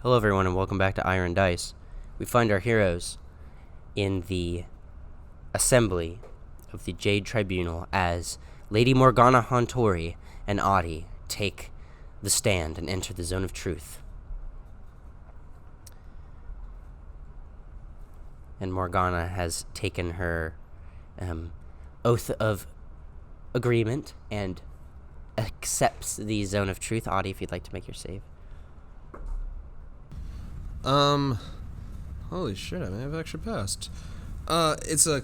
Hello everyone and welcome back to Ire Dice. We find our heroes in the assembly of the Jade Tribunal as Lady Morgana Hontori and Adi take the stand and enter the zone of truth. And Morgana has taken her oath of agreement and accepts the zone of truth. Adi, if you'd like to make your save. Holy shit, I may have actually passed. It's a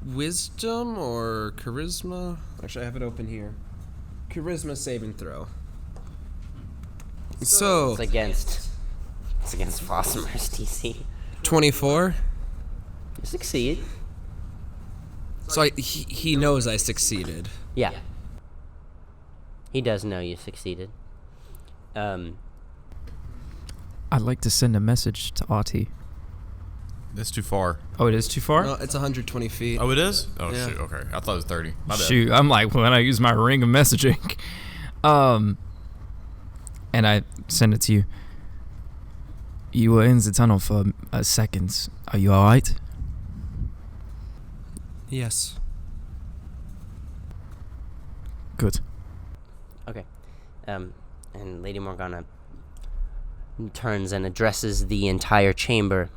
wisdom or charisma? Actually, I have it open here. Charisma saving throw. So It's against Fossimer's DC. 24? You succeed. So he knows I succeeded. Yeah. He does know you succeeded. I'd like to send a message to Ati. That's too far. Oh, it is too far? No, it's 120 feet. Oh, it is? Oh, Yeah. shoot. Okay. I thought it was 30. My bad. Shoot, I'm like, when I use my ring of messaging. And I send it to you. You were in the tunnel for seconds. Are you alright? Yes. Good. Okay. And Lady Morgana turns and addresses the entire chamber.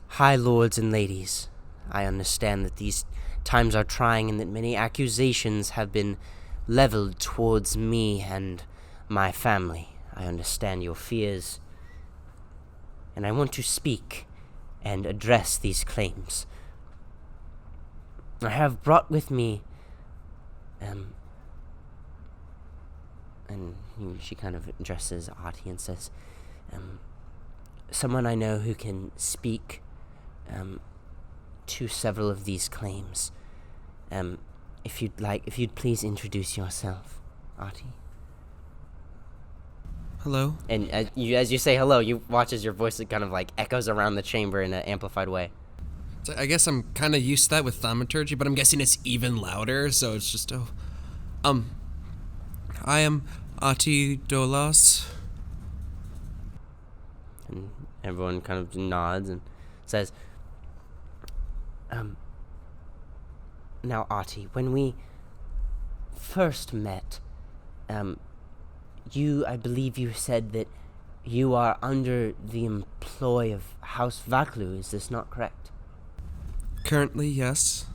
High lords and ladies, I understand that these times are trying and that many accusations have been leveled towards me and my family. I understand your fears, and I want to speak and address these claims. I have brought with me, and she kind of addresses Ati and says, someone I know who can speak to several of these claims. If you'd please introduce yourself, Ati. Hello? And as you say hello, you watch as your voice kind of like echoes around the chamber in an amplified way. So I guess I'm kind of used to that with thaumaturgy, but I'm guessing it's even louder, so it's just, I am Ati Dolas. And everyone kind of nods and says, now Ati, when we first met, I believe you said that you are under the employ of House Vaklu, is this not correct? Currently, yes.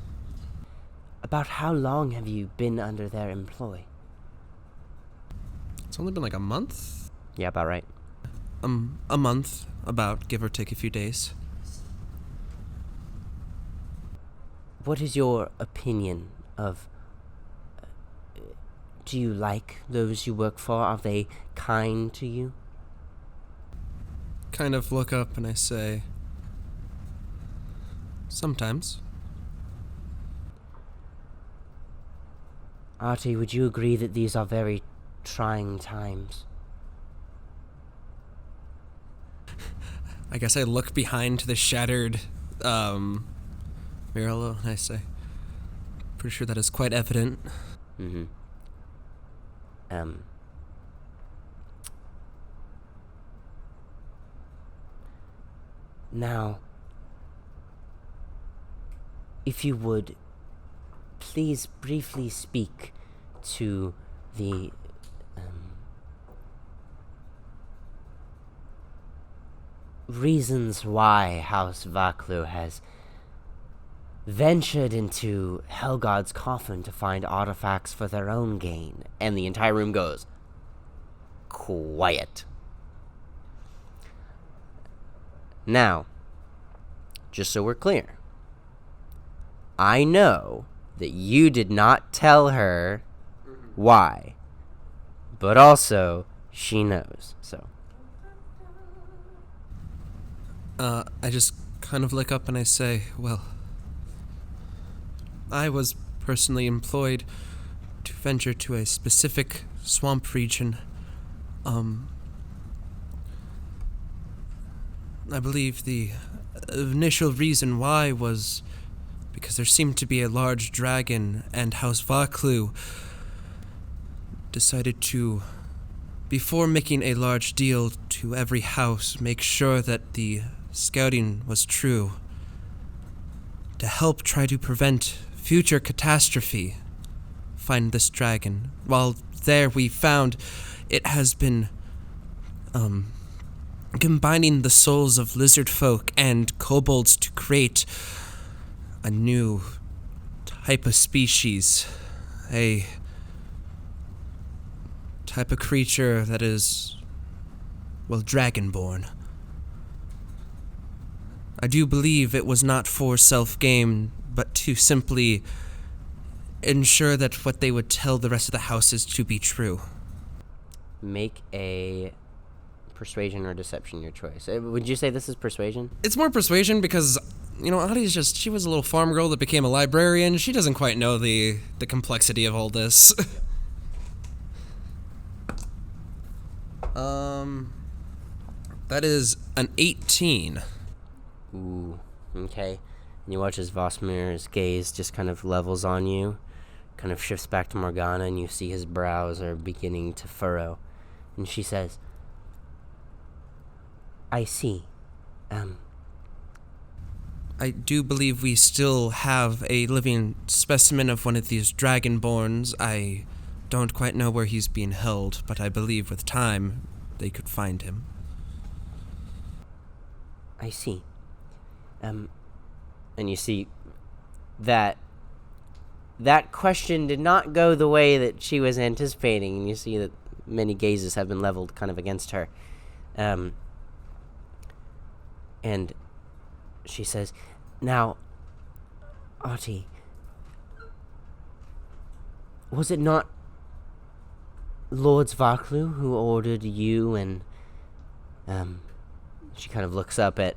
About how long have you been under their employ? It's only been like a month? Yeah, about right. A month, about, give or take a few days. What is your opinion of... do you like those you work for? Are they kind to you? Kind of look up and I say, sometimes. Ati, would you agree that these are very trying times? I guess I look behind the shattered mural and I say, pretty sure that is quite evident. Mm-hmm. Now, if you would, please briefly speak to the reasons why House Vaklu has ventured into Helgod's coffin to find artifacts for their own gain. And the entire room goes quiet. Now, just so we're clear, I know that you did not tell her why, but also she knows, so. I just kind of look up and I say, well, I was personally employed to venture to a specific swamp region. I believe the initial reason why was because there seemed to be a large dragon, and House Vaklu decided to before making a large deal to every house, make sure that the scouting was true, to help try to prevent future catastrophe. Find this dragon. While there, we found it has been combining the souls of lizard folk and kobolds to create a new type of species, a type of creature that is, well, dragonborn. I do believe it was not for self-gain, but to simply ensure that what they would tell the rest of the houses to be true. Make a persuasion or deception, your choice. Would you say this is persuasion? It's more persuasion because, Adi's she was a little farm girl that became a librarian. She doesn't quite know the complexity of all this. That is an 18. Ooh, okay. And you watch as Vosmir's gaze just kind of levels on you, kind of shifts back to Morgana, and you see his brows are beginning to furrow. And she says, I see. I do believe we still have a living specimen of one of these dragonborns. I don't quite know where he's being held, but I believe with time they could find him. I see. And you see that question did not go the way that she was anticipating, and you see that many gazes have been leveled kind of against her. And she says, now, Artie, was it not Lord Svarklu who ordered you and, she kind of looks up at,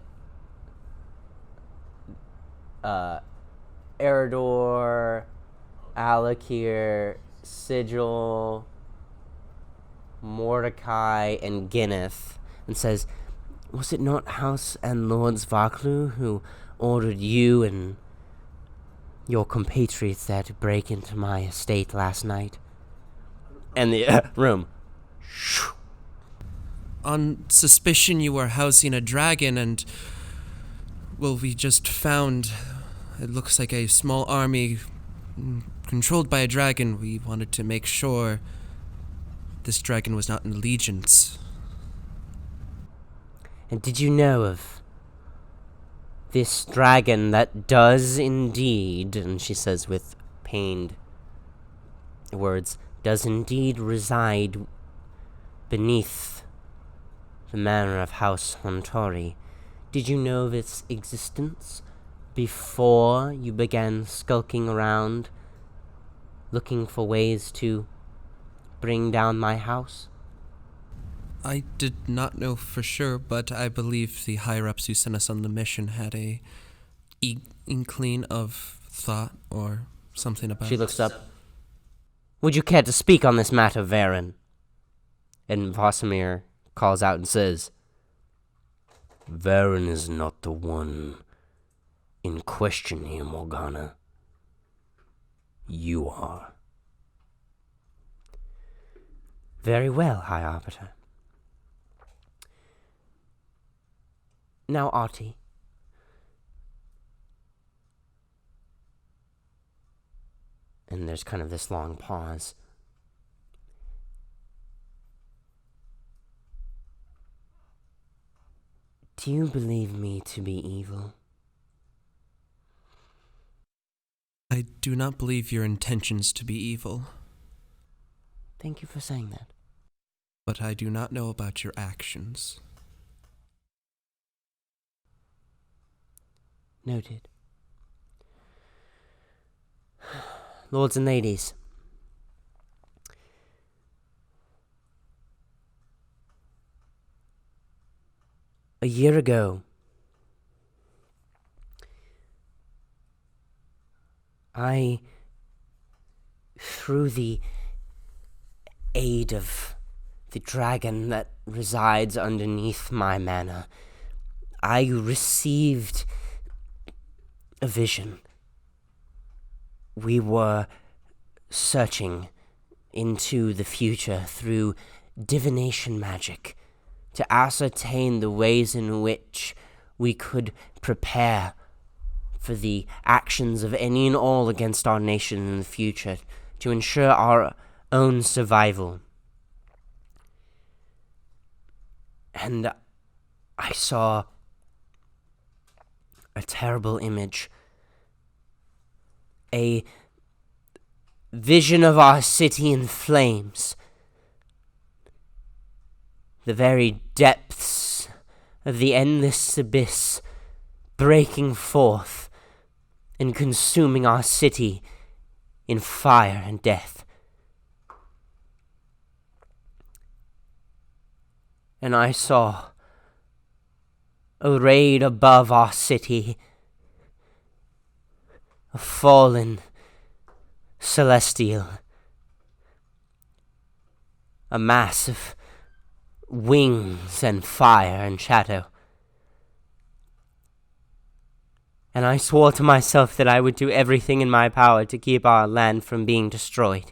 Eridor, Alakir, Sigil, Mordecai, and Ginneth, and says, was it not House and Lord Svarklu who ordered you and your compatriots there to break into my estate last night? And the room. On suspicion you were housing a dragon, and, well, we just found, it looks like a small army controlled by a dragon. We wanted to make sure this dragon was not in allegiance. And did you know of this dragon that does indeed, and she says with pained words, does indeed reside beneath the manor of House Hontori? Did you know of its existence before you began skulking around, looking for ways to bring down my house? I did not know for sure, but I believe the higher-ups who sent us on the mission had a inkling of thought or something about it. She looks up. Would you care to speak on this matter, Varen? And Vosimir calls out and says, Varen is not the one in question here, Morgana. You are. Very well, High Arbiter. Now, Artie. And there's kind of this long pause. Do you believe me to be evil? I do not believe your intentions to be evil. Thank you for saying that. But I do not know about your actions. Noted. Lords and ladies, a year ago, I, through the aid of the dragon that resides underneath my manor, I received a vision. We were searching into the future through divination magic to ascertain the ways in which we could prepare for the actions of any and all against our nation in the future, to ensure our own survival. And I saw a terrible image. A vision of our city in flames. The very depths of the endless abyss breaking forth and consuming our city in fire and death. And I saw, arrayed above our city, a fallen celestial, a mass of wings and fire and shadow. And I swore to myself that I would do everything in my power to keep our land from being destroyed.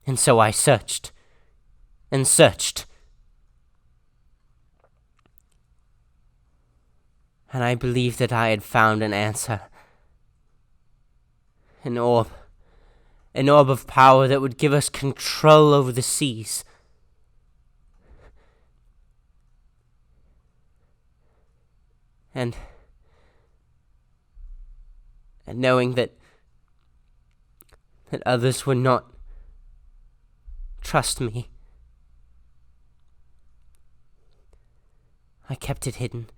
And so I searched and searched. And I believed that I had found an answer. An orb of power that would give us control over the seas. And knowing that others would not trust me, I kept it hidden.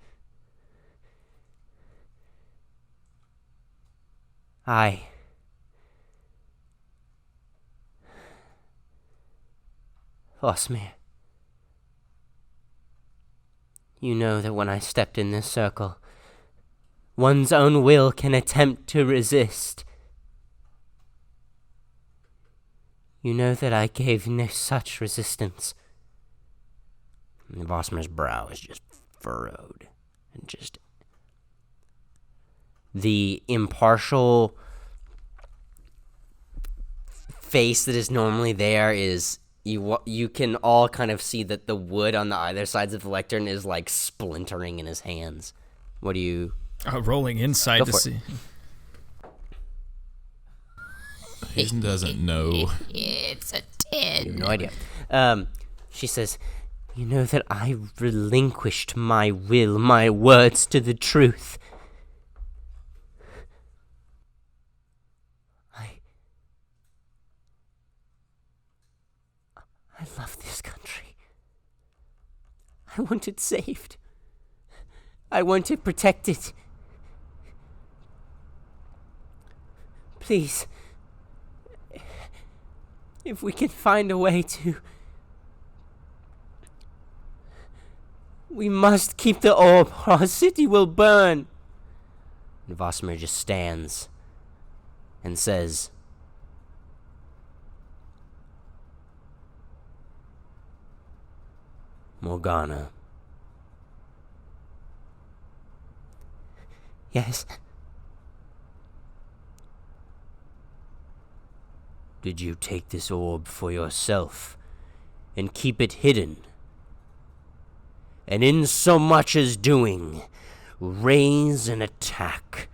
Osmir, you know that when I stepped in this circle, one's own will can attempt to resist. You know that I gave no such resistance. And Osmir's brow is just furrowed, and just the impartial face that is normally there is, you can all kind of see that the wood on the either sides of the lectern is like splintering in his hands. What do you... rolling inside to see. He doesn't know. It's a 10. You have no idea. She says, you know that I relinquished my will, my words to the truth. I love this country. I want it saved. I want it protected. Please, if we can find a way to... We must keep the orb, or our city will burn. And Vosmer just stands and says, Morgana. Yes. Did you take this orb for yourself and keep it hidden? And in so much as doing, raise an attack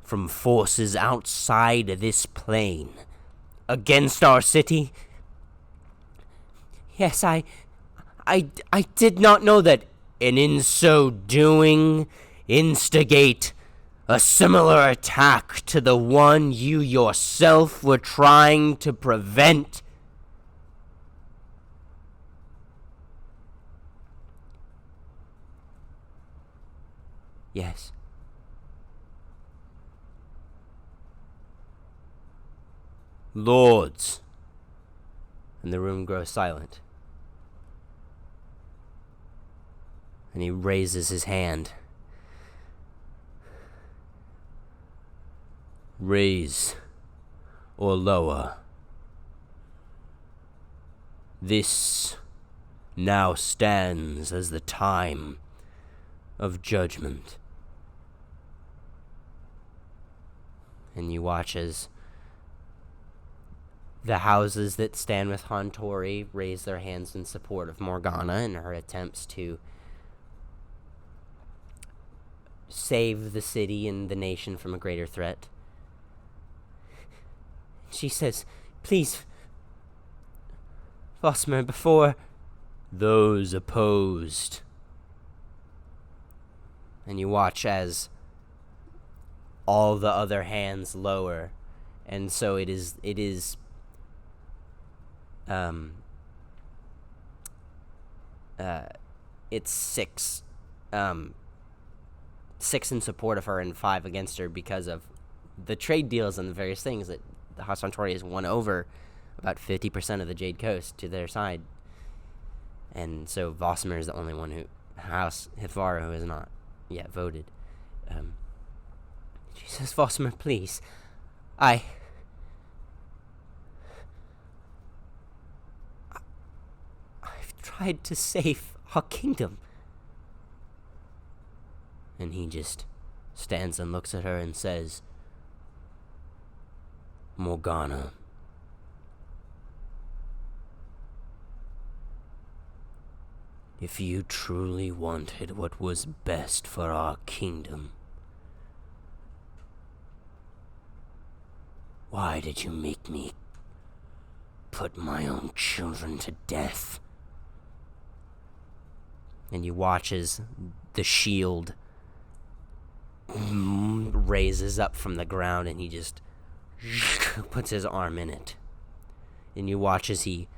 from forces outside of this plane against our city? Yes, I did not know that, and in so doing, instigate a similar attack to the one you yourself were trying to prevent. Yes. Lords. And the room grows silent. And he raises his hand. Raise or lower. This now stands as the time of judgment. And you watch as The houses that stand with Hontori raise their hands in support of Morgana in her attempts to save the city and the nation from a greater threat. She says, "Please, Vosmer, before those opposed." And you watch as all the other hands lower, and so it's 6 in support of her and 5 against her because of the trade deals and the various things that the House Hontori has won over about 50% of the Jade Coast to their side. And so Vosmer is the only one who, House Hithvara, who has not yet voted. She says, "Vosmer, please, I've tried to save our kingdom." And he just stands and looks at her and says, "Morgana, if you truly wanted what was best for our kingdom, why did you make me put my own children to death?" And you watch as the shield raises up from the ground and he just puts his arm in it. And you watch as he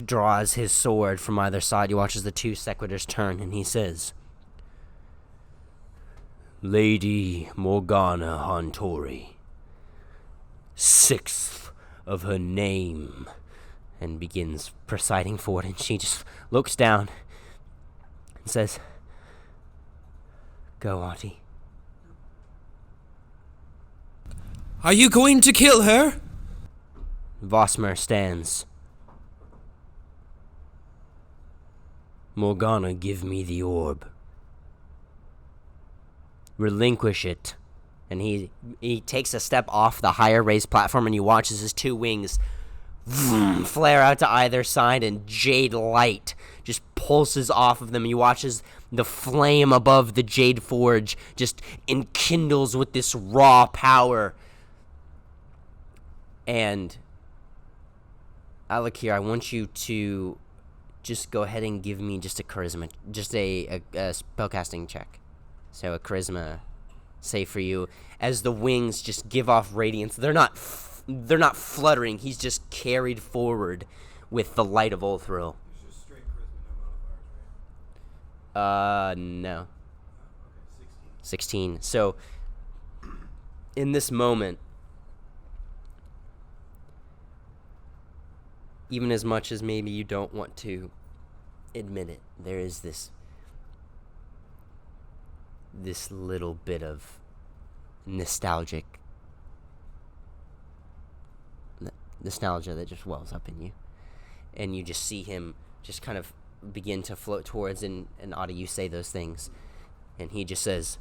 draws his sword from either side. You watch as the 2 sequitors turn and he says, "Lady Morgana Hontori, 6th of her name," and begins presiding forward, and she just looks down and says, "Go, Auntie." Are you going to kill her? Vosmer stands. "Morgana, give me the orb. Relinquish it." And he takes a step off the higher raised platform, and you watch as his 2 wings flare out to either side, and jade light just pulses off of them. You watch as the flame above the jade forge just enkindles with this raw power. And Alakir, I want you to just go ahead and give me just a charisma, just a spellcasting check. So a charisma save for you as the wings just give off radiance. They're not fluttering. He's just carried forward with the light of Ulthril. It's just straight charisma, no modifiers, right? No. Okay, 16. So in this moment, even as much as maybe you don't want to admit it, there is this little bit of nostalgia that just wells up in you. And you just see him just kind of begin to float towards, and Ada, you say those things. And he just says,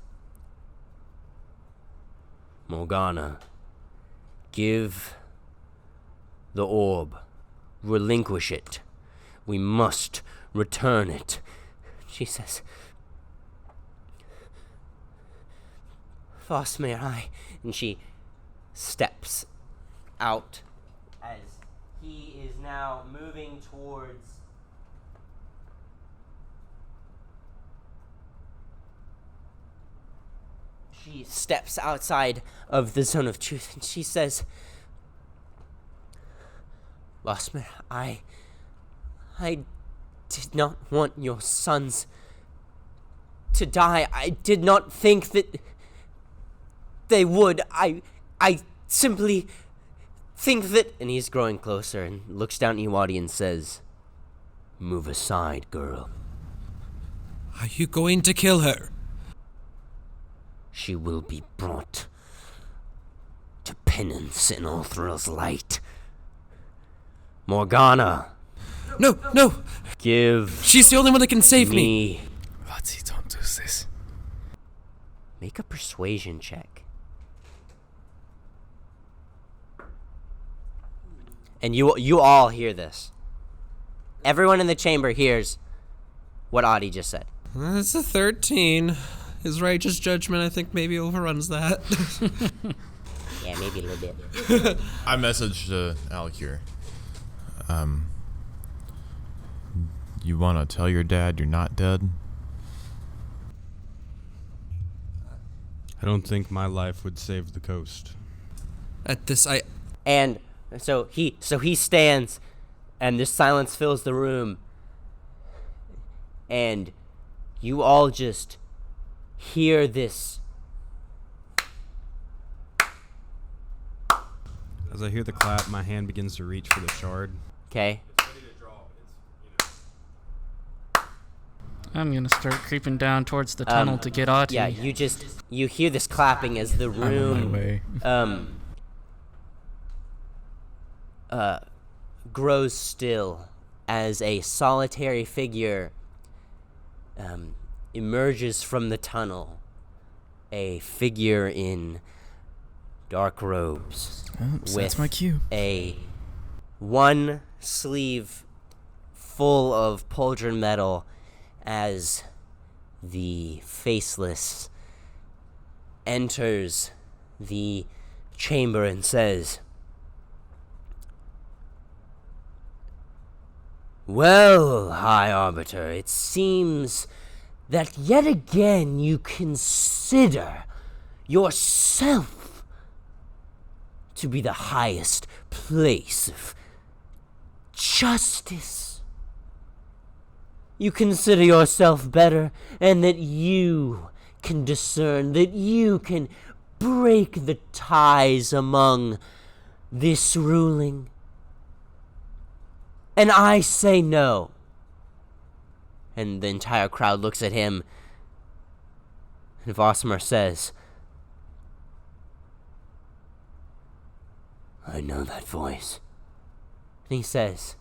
"Morgana, give the orb. Relinquish it. We must return it." She says, "Vosmer, and she steps out as he is now moving towards she steps outside of the zone of truth, and she says, "Vosmer, I did not want your sons to die. I did not think that they would. I simply think that..." And he's growing closer and looks down at Iwadi and says, "Move aside, girl. Are you going to kill her? She will be brought to penance in Ulthril's light. Morgana, No! give She's the only one that can save me. me..." Vati, don't do this. Make a persuasion check. And you all hear this. Everyone in the chamber hears what Adi just said. That's a 13. His righteous judgment, I think, maybe overruns that. Yeah, maybe a little bit. I messaged Alakir. You want to tell your dad you're not dead? I don't think my life would save the coast. At this, And so he stands, and this silence fills the room, and you all just hear this. As I hear the clap, my hand begins to reach for the shard. Okay. I'm gonna start creeping down towards the tunnel to get Ati. Yeah, you hear this clapping as the room grows still as a solitary figure emerges from the tunnel. A figure in dark robes. So that's my cue. A one sleeve full of pauldron metal as the Faceless enters the chamber and says, "Well, High Arbiter, it seems that yet again you consider yourself to be the highest place of justice. You consider yourself better, and that you can discern, that you can break the ties among this ruling. And I say no." And the entire crowd looks at him, and Vosmer says, "I know that voice." And he says,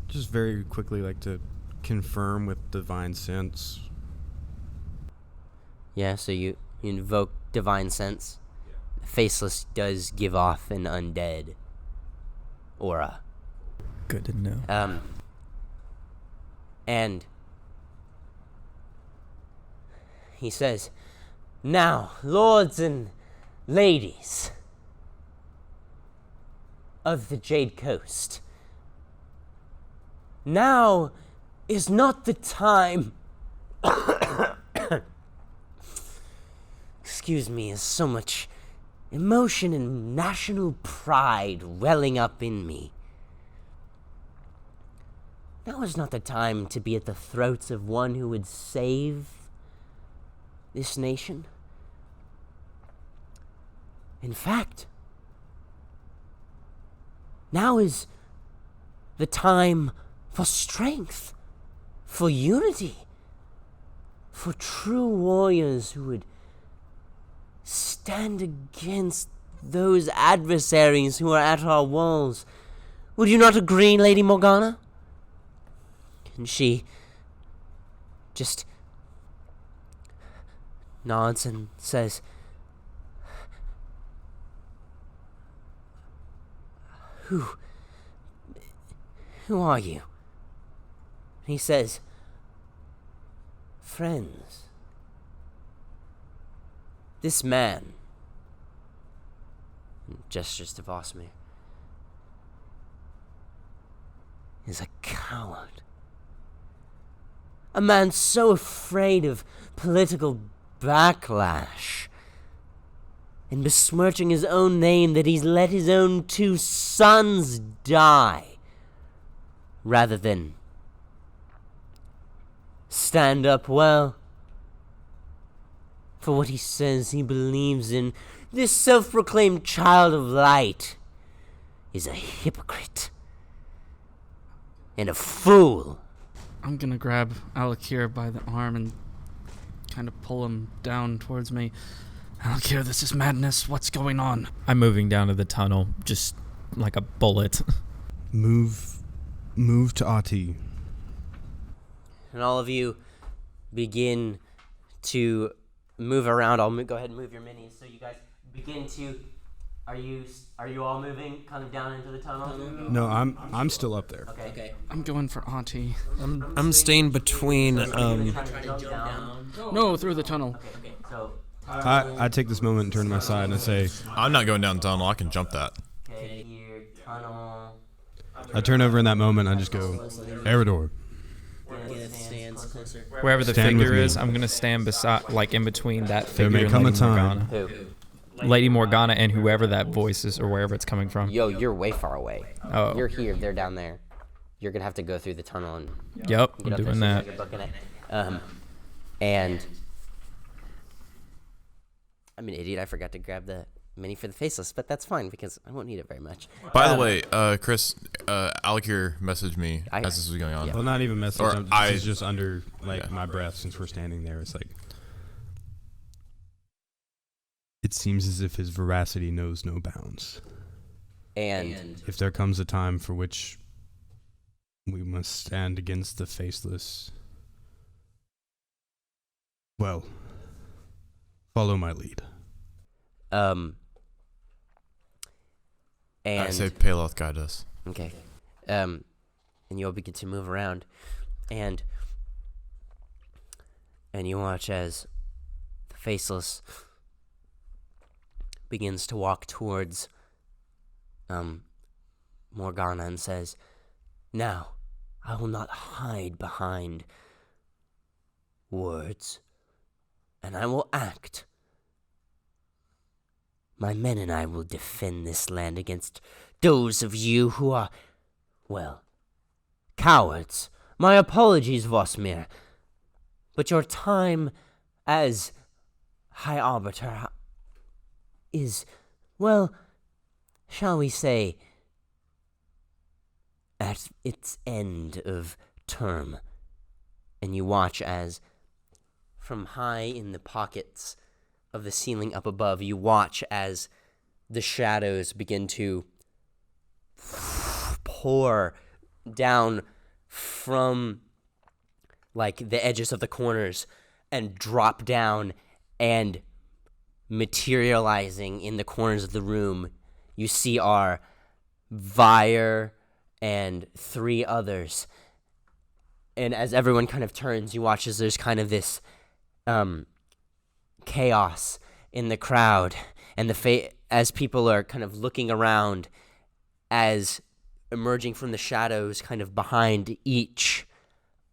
Just very quickly like to confirm with divine sense. yeah, so you invoke divine sense. Faceless does give off an undead aura. Good to know. And he says, "Now, lords and ladies of the Jade Coast, now is not the time." Excuse me, is so much emotion and national pride welling up in me. Now is not the time to be at the throats of one who would save this nation. In fact, now is the time for strength, for unity, for true warriors who would stand against those adversaries who are at our walls. Would you not agree, Lady Morgana? And she just nods and says, Who are you?" He says, "Friends, this man," and gestures to Vosmir, "is a coward. A man so afraid of political backlash and besmirching his own name that he's let his own 2 sons die rather than stand up well for what he says he believes in. This self-proclaimed child of light is a hypocrite and a fool." I'm gonna grab Alakir by the arm and kind of pull him down towards me. Alakir, this is madness. What's going on? I'm moving down to the tunnel, just like a bullet. Move to Ati. And all of you begin to move around. I'll go ahead and move your minis so you guys begin to Are you all moving kind of down into the tunnel? No, I'm still up there. Okay. I'm going for Auntie. I'm staying between. Trying to jump down. No, through the tunnel. Okay. So. I take this moment and turn to my side and I say, I'm not going down the tunnel. I can jump that. Okay. Here, tunnel. I turn over in that moment. I just go, Eridor. Stands closer. Wherever the Stand with figure me. is, I'm gonna stand beside, like in between that There figure may and come a Lady time. Morgana. Who? Lady Morgana and whoever that voice is or wherever it's coming from. Yo, you're way far away. Oh. You're here. They're down there. You're gonna have to go through the tunnel and Yep, get I'm up there doing so that. you're booking it. And I'm an idiot. I forgot to grab the mini for the Faceless, but that's fine because I won't need it very much. By the way, Chris, Alakir messaged me as this was going on. Well, not even message. Or This is just under my breath since we're standing there. It's like, it seems as if his veracity knows no bounds. And If there comes a time for which we must stand against the Faceless, well, follow my lead. I say Paloth guide us. Okay. And you all begin to move around, and you watch as the Faceless begins to walk towards Morgana and says, "Now, I will not hide behind words, and I will act. My men and I will defend this land against those of you who are, well, cowards. My apologies, Vosmir. But your time as High Arbiter is, well, shall we say, at its end of term." And you watch as, from high in the pockets of the ceiling up above, you watch as the shadows begin to pour down from like the edges of the corners and drop down, and materializing in the corners of the room you see are Vire and 3 others. And as everyone kind of turns, you watch as there's kind of this chaos in the crowd, and as people are kind of looking around, as emerging from the shadows kind of behind each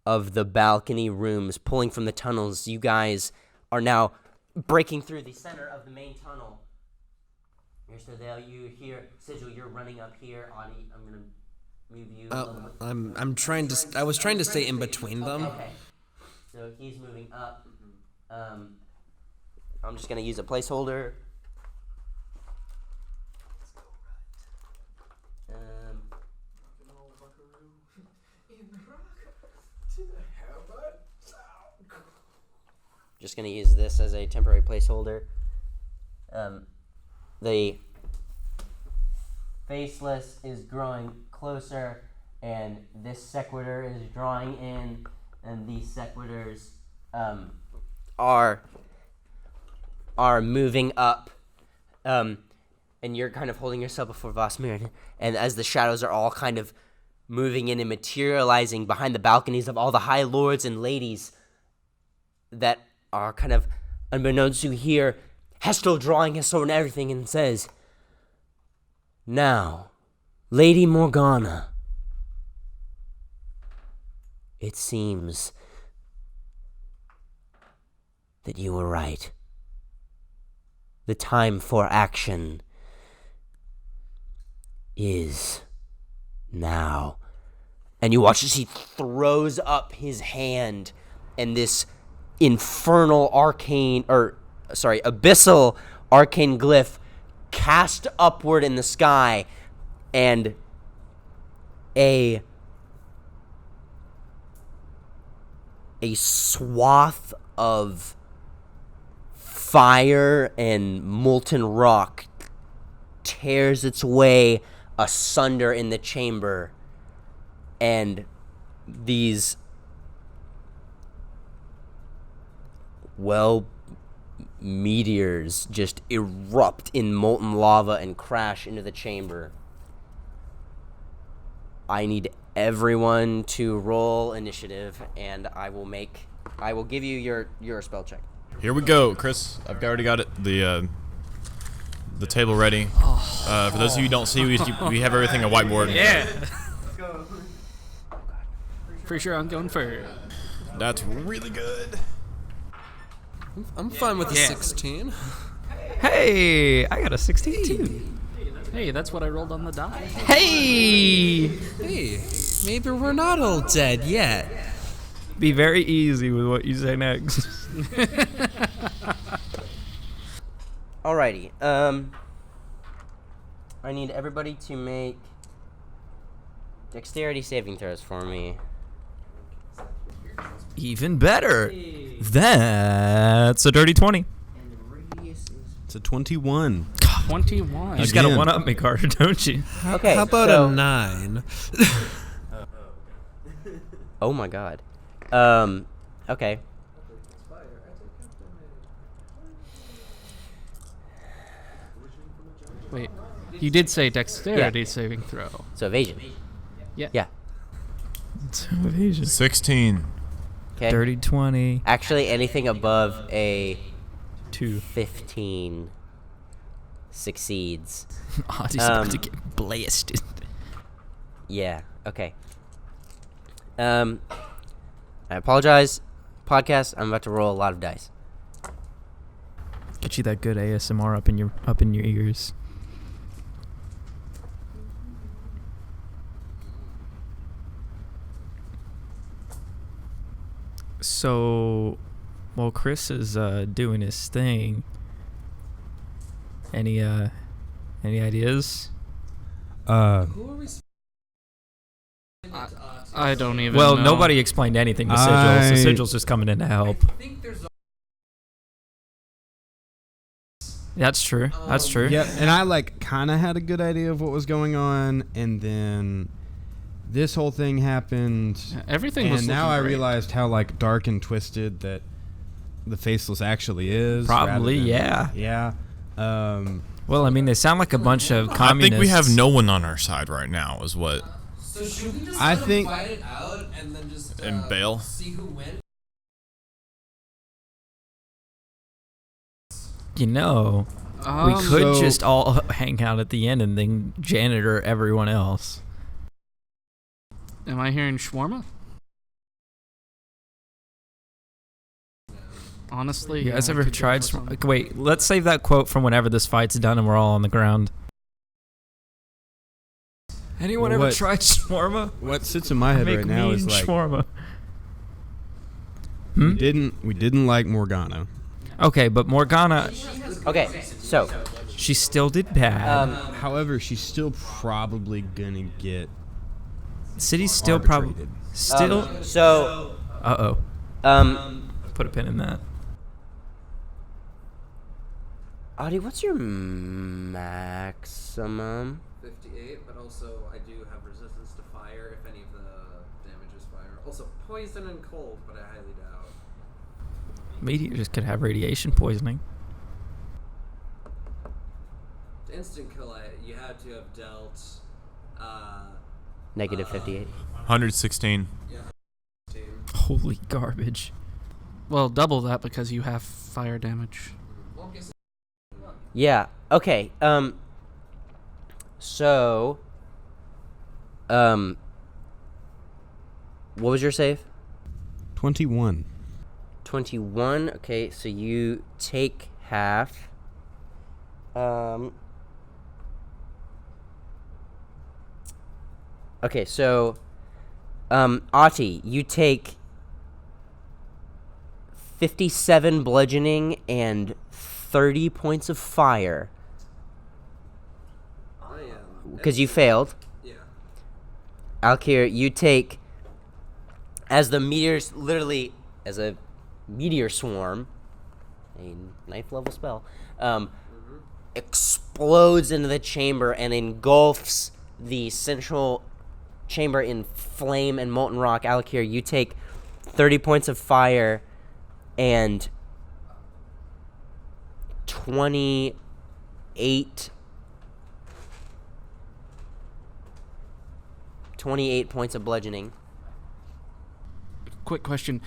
of the balcony rooms, pulling from the tunnels, you guys are now breaking through the center of the main tunnel. You're still there. You hear Sigil. You're running up here. Audie, I'm gonna move you. I'm trying to. I was trying to stay in between them. Okay. So he's moving up. I'm just gonna use a placeholder. Just gonna use this as a temporary placeholder. The Faceless is growing closer, and this sequitur is drawing in, and these sequiturs are moving up, and you're kind of holding yourself before Vosmir, and as the shadows are all kind of moving in and materializing behind the balconies of all the high lords and ladies that are kind of unbeknownst to hear Hestel drawing his sword and everything, and says, "Now, Lady Morgana, it seems that you were right. The time for action is now." And you watch as he throws up his hand, and this abyssal arcane glyph cast upward in the sky, and a swath of fire and molten rock tears its way asunder in the chamber, and these meteors just erupt in molten lava and crash into the chamber. I need everyone to roll initiative, and I will give you your spell check. Here we go, Chris. I've already got it. The table ready. For those of you who don't see, we have everything on whiteboard. Yeah. Pretty sure I'm going first. That's really good. I'm fine with a 16. Hey, I got a 16 too. Hey, that's what I rolled on the die. Hey! Hey, maybe we're not all dead yet. Be very easy with what you say next. Alrighty. I need everybody to make dexterity saving throws for me. Even better. That's a dirty 20. It's a 21. 21. You just gotta one-up me, Carter, don't you? Okay. How about so, a 9? Oh my god. Okay. Wait, you did say dexterity saving throw. So evasion. Yeah. Yeah. It's evasion. 16. Okay. Dirty 20. Actually, anything above a 2. 15 succeeds. Audie's about to get blasted. Yeah. Okay. I apologize, podcast. I'm about to roll a lot of dice. Get you that good ASMR up in your ears. So, while Chris is doing his thing, any ideas? I don't even Well, know. nobody explained anything to Sigils, so Sigil's just coming in to help. That's true. That's true. Yeah, and I kind of had a good idea of what was going on, and then this whole thing happened. Everything was and now looking I great. realized how dark and twisted that the Faceless actually is. Probably, rather than- yeah. Yeah. Well, I mean, they sound like a bunch of I communists. think we have no one on our side right now, is what. So should we just I think- fight it out and then just And bail? see who wins? You know, we Um, could So- just all hang out at the end and then janitor everyone else. Am I hearing shawarma? Honestly, You guys I ever could go tried? for some. Wait, let's save that quote from whenever this fight's done and we're all on the ground. Anyone ever What- tried shawarma? What sits in my head Make right now mean is shawarma. we didn't like Morgana. Okay, but Morgana, Okay. So, she still did bad. However, she's still probably gonna get City's still probably arbitrated. so, put a pin in that. Audie, what's your maximum? 58, but also I do have resistance to fire if any of the damage is fire. Also poison and cold, but I highly doubt. Meteors could have radiation poisoning. To instant kill, you had to have dealt. Negative 58. 116. Holy garbage. Well, double that because you have fire damage. Yeah. Okay. So, what was your save? 21. 21. Okay, so you take half. Okay, so, Ati, you take 57 bludgeoning and 30 points of fire I am. because you failed. Yeah. Alkir, you take, as the meteors, literally, as a meteor swarm, a knife level spell, explodes into the chamber and engulfs the central chamber in flame and molten rock. Alkir, you take 30 points of fire and 28 points of bludgeoning. Quick question.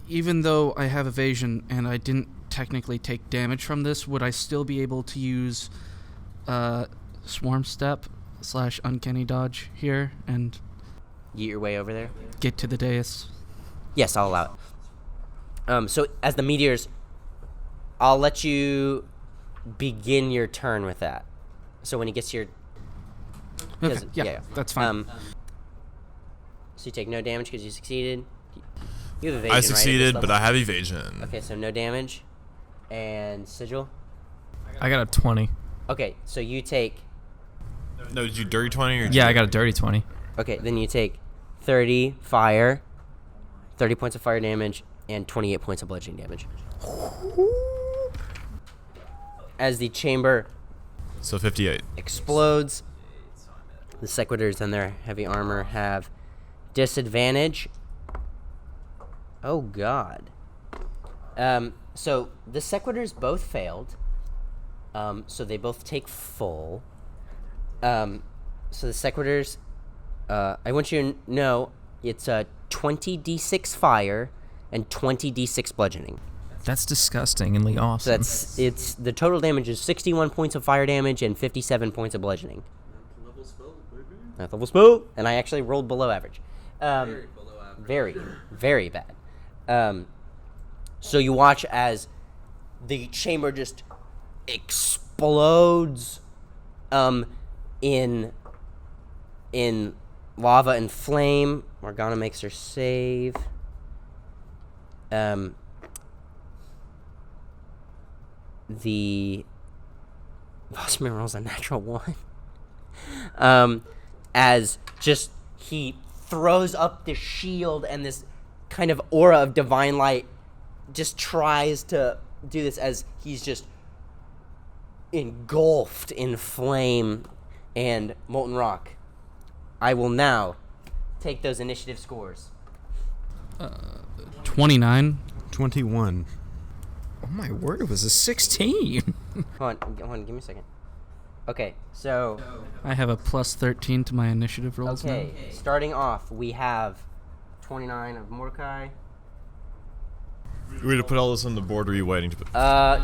Even though I have evasion and I didn't technically take damage from this, would I still be able to use Swarm Step / Uncanny Dodge here and Yeet your way over there. get to the dais? Yes, I'll allow it. So as the meteors, I'll let you begin your turn with that. So when he gets to your... Okay, yeah, that's fine. So you take no damage because you succeeded. You have evasion, I right, succeeded, at this but level? I have evasion. Okay, so no damage. And Sigil? I got a 20. Okay, so you take... No, did you dirty 20 or? Yeah, I got a dirty 20. Okay, then you take 30 fire, 30 points of fire damage, and 28 points of bludgeoning damage. As the chamber So 58. explodes, the Sequitors and their heavy armor have disadvantage. Oh, God. So the Sequitors both failed. So they both take full. So the Sequitors, I want you to know it's 20d6 fire and 20d6 bludgeoning. That's disgustingly awesome. So it's the total damage is 61 points of fire damage and 57 points of bludgeoning. Ninth level spell, and I actually rolled below average. Very below average. Very, very bad. So you watch as the chamber just explodes in lava and flame. Morgana makes her save. The Vossman rolls a natural 1. As just he throws up the shield and this kind of aura of divine light just tries to do this as he's just engulfed in flame and molten rock. I will now take those initiative scores. 29. 21. Oh my word, it was a 16. Hold on, give me a second. Okay, so... I have a plus 13 to my initiative rolls now. Okay, starting off, we have 29 of Mordecai. Are we to put all this on the board, or are you waiting to put?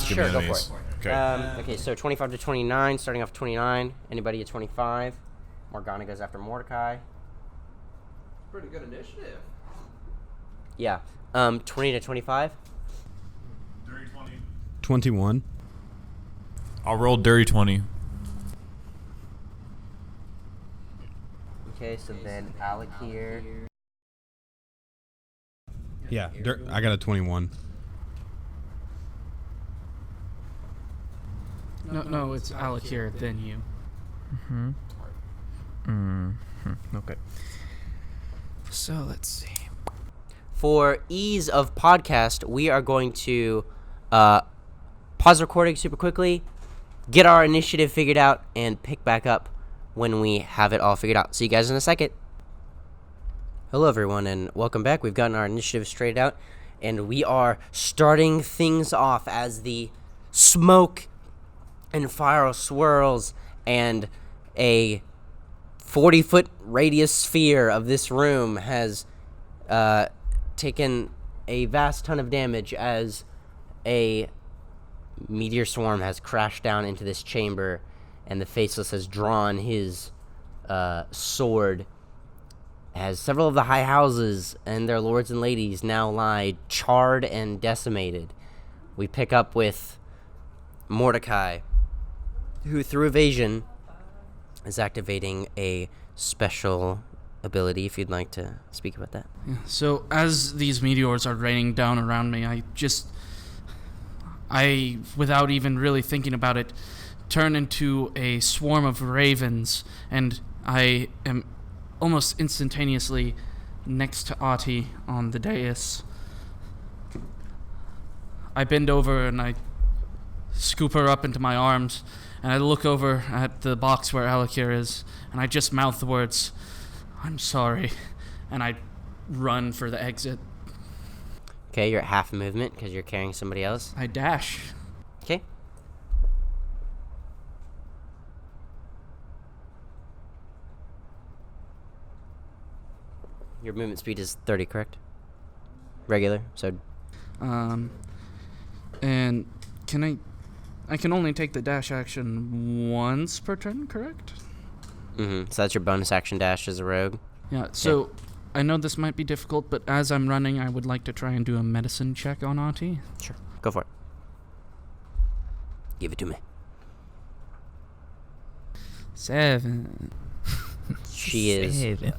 Sure, go for enemies? it. Okay. Okay, so 25 to 29, starting off 29. Anybody at 25? Morgana goes after Mordecai. Pretty good initiative. Yeah. 20 to 25. 21. I'll roll dirty 20. Okay, so then Alec here. Yeah, I got a 21. No, it's Alec here, then you. Okay. So let's see. For ease of podcast, we are going to pause recording super quickly, get our initiative figured out, and pick back up when we have it all figured out. See you guys in a second. Hello, everyone, and welcome back. We've gotten our initiative straight out, and we are starting things off as the smoke and fire swirls, and a 40-foot radius sphere of this room has taken a vast ton of damage as a meteor swarm has crashed down into this chamber, and the Faceless has drawn his sword, as several of the high houses and their lords and ladies now lie charred and decimated. We pick up with Mordecai, who through evasion is activating a special ability, if you'd like to speak about that. Yeah, so as these meteors are raining down around me, I, without even really thinking about it, turn into a swarm of ravens, and I am almost instantaneously next to Ahti on the dais. I bend over and I scoop her up into my arms, and I look over at the box where Alakir is, and I just mouth the words, "I'm sorry," and I run for the exit. Okay, you're at half movement because you're carrying somebody else. I dash. Okay. Your movement speed is 30, correct? Regular, so... And I can only take the dash action once per turn, correct? Mm-hmm. So that's your bonus action dash as a rogue? Yeah, so I know this might be difficult, but as I'm running, I would like to try and do a medicine check on Ahti. Sure. Go for it. Give it to me. 7. She is 7.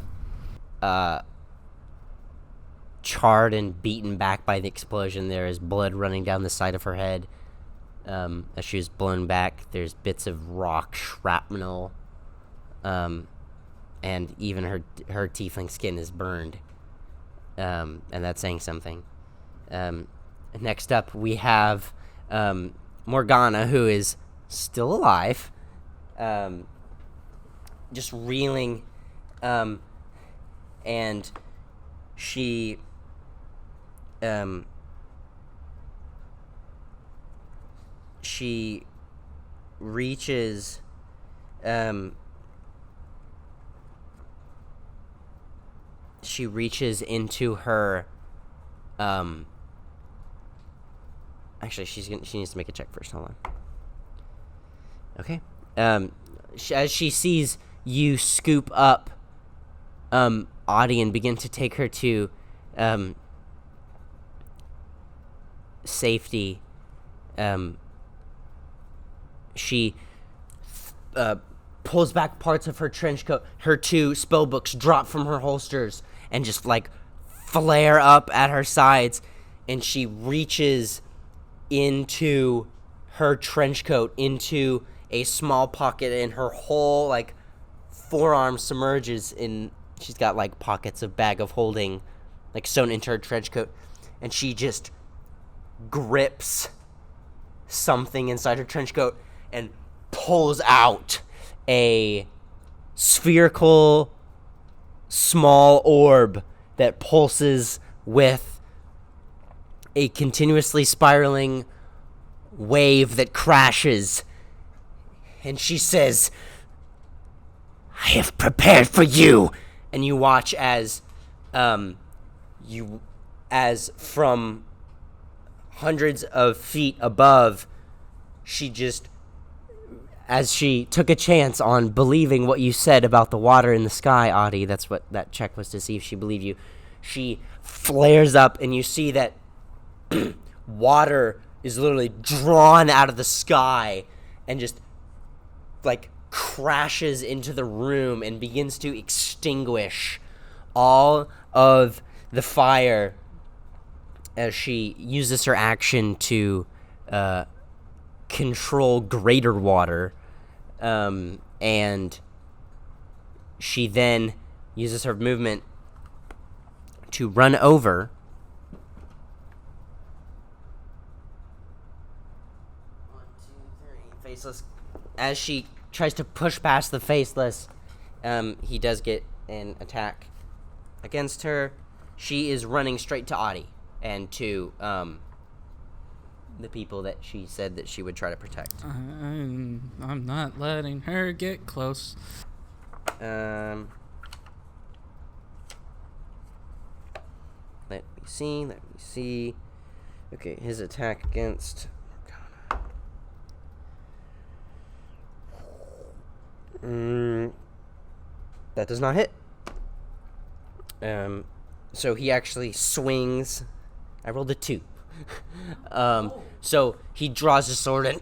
charred and beaten back by the explosion. There is blood running down the side of her head. As she was blown back, there's bits of rock shrapnel. And even her tiefling skin is burned. And that's saying something. Next up, we have Morgana, who is still alive. Just reeling. And she... she reaches... she reaches into her... actually, she needs to make a check first. Hold on. Okay. As she sees you scoop up Ahti and begin to take her to safety, she pulls back parts of her trench coat. Her 2 spell books drop from her holsters and just like flare up at her sides, and she reaches into her trench coat, into a small pocket, and her whole like forearm submerges in... she's got like pockets of bag of holding like sewn into her trench coat, and she just grips something inside her trench coat and pulls out a spherical small orb that pulses with a continuously spiraling wave that crashes. And she says, "I have prepared for you." And you watch as from hundreds of feet above, she just, as she took a chance on believing what you said about the water in the sky, Ahti, that's what that check was, to see if she believed you, she flares up, and you see that water is literally drawn out of the sky and just like crashes into the room and begins to extinguish all of the fire as she uses her action to control greater water, and she then uses her movement to run over Faceless. As she tries to push past the Faceless, he does get an attack against her. She is running straight to Ahti and to the people that she said that she would try to protect. I'm not letting her get close. Let me see. Okay, his attack against Morgana. That does not hit. So he actually swings. I rolled a 2. So he draws his sword and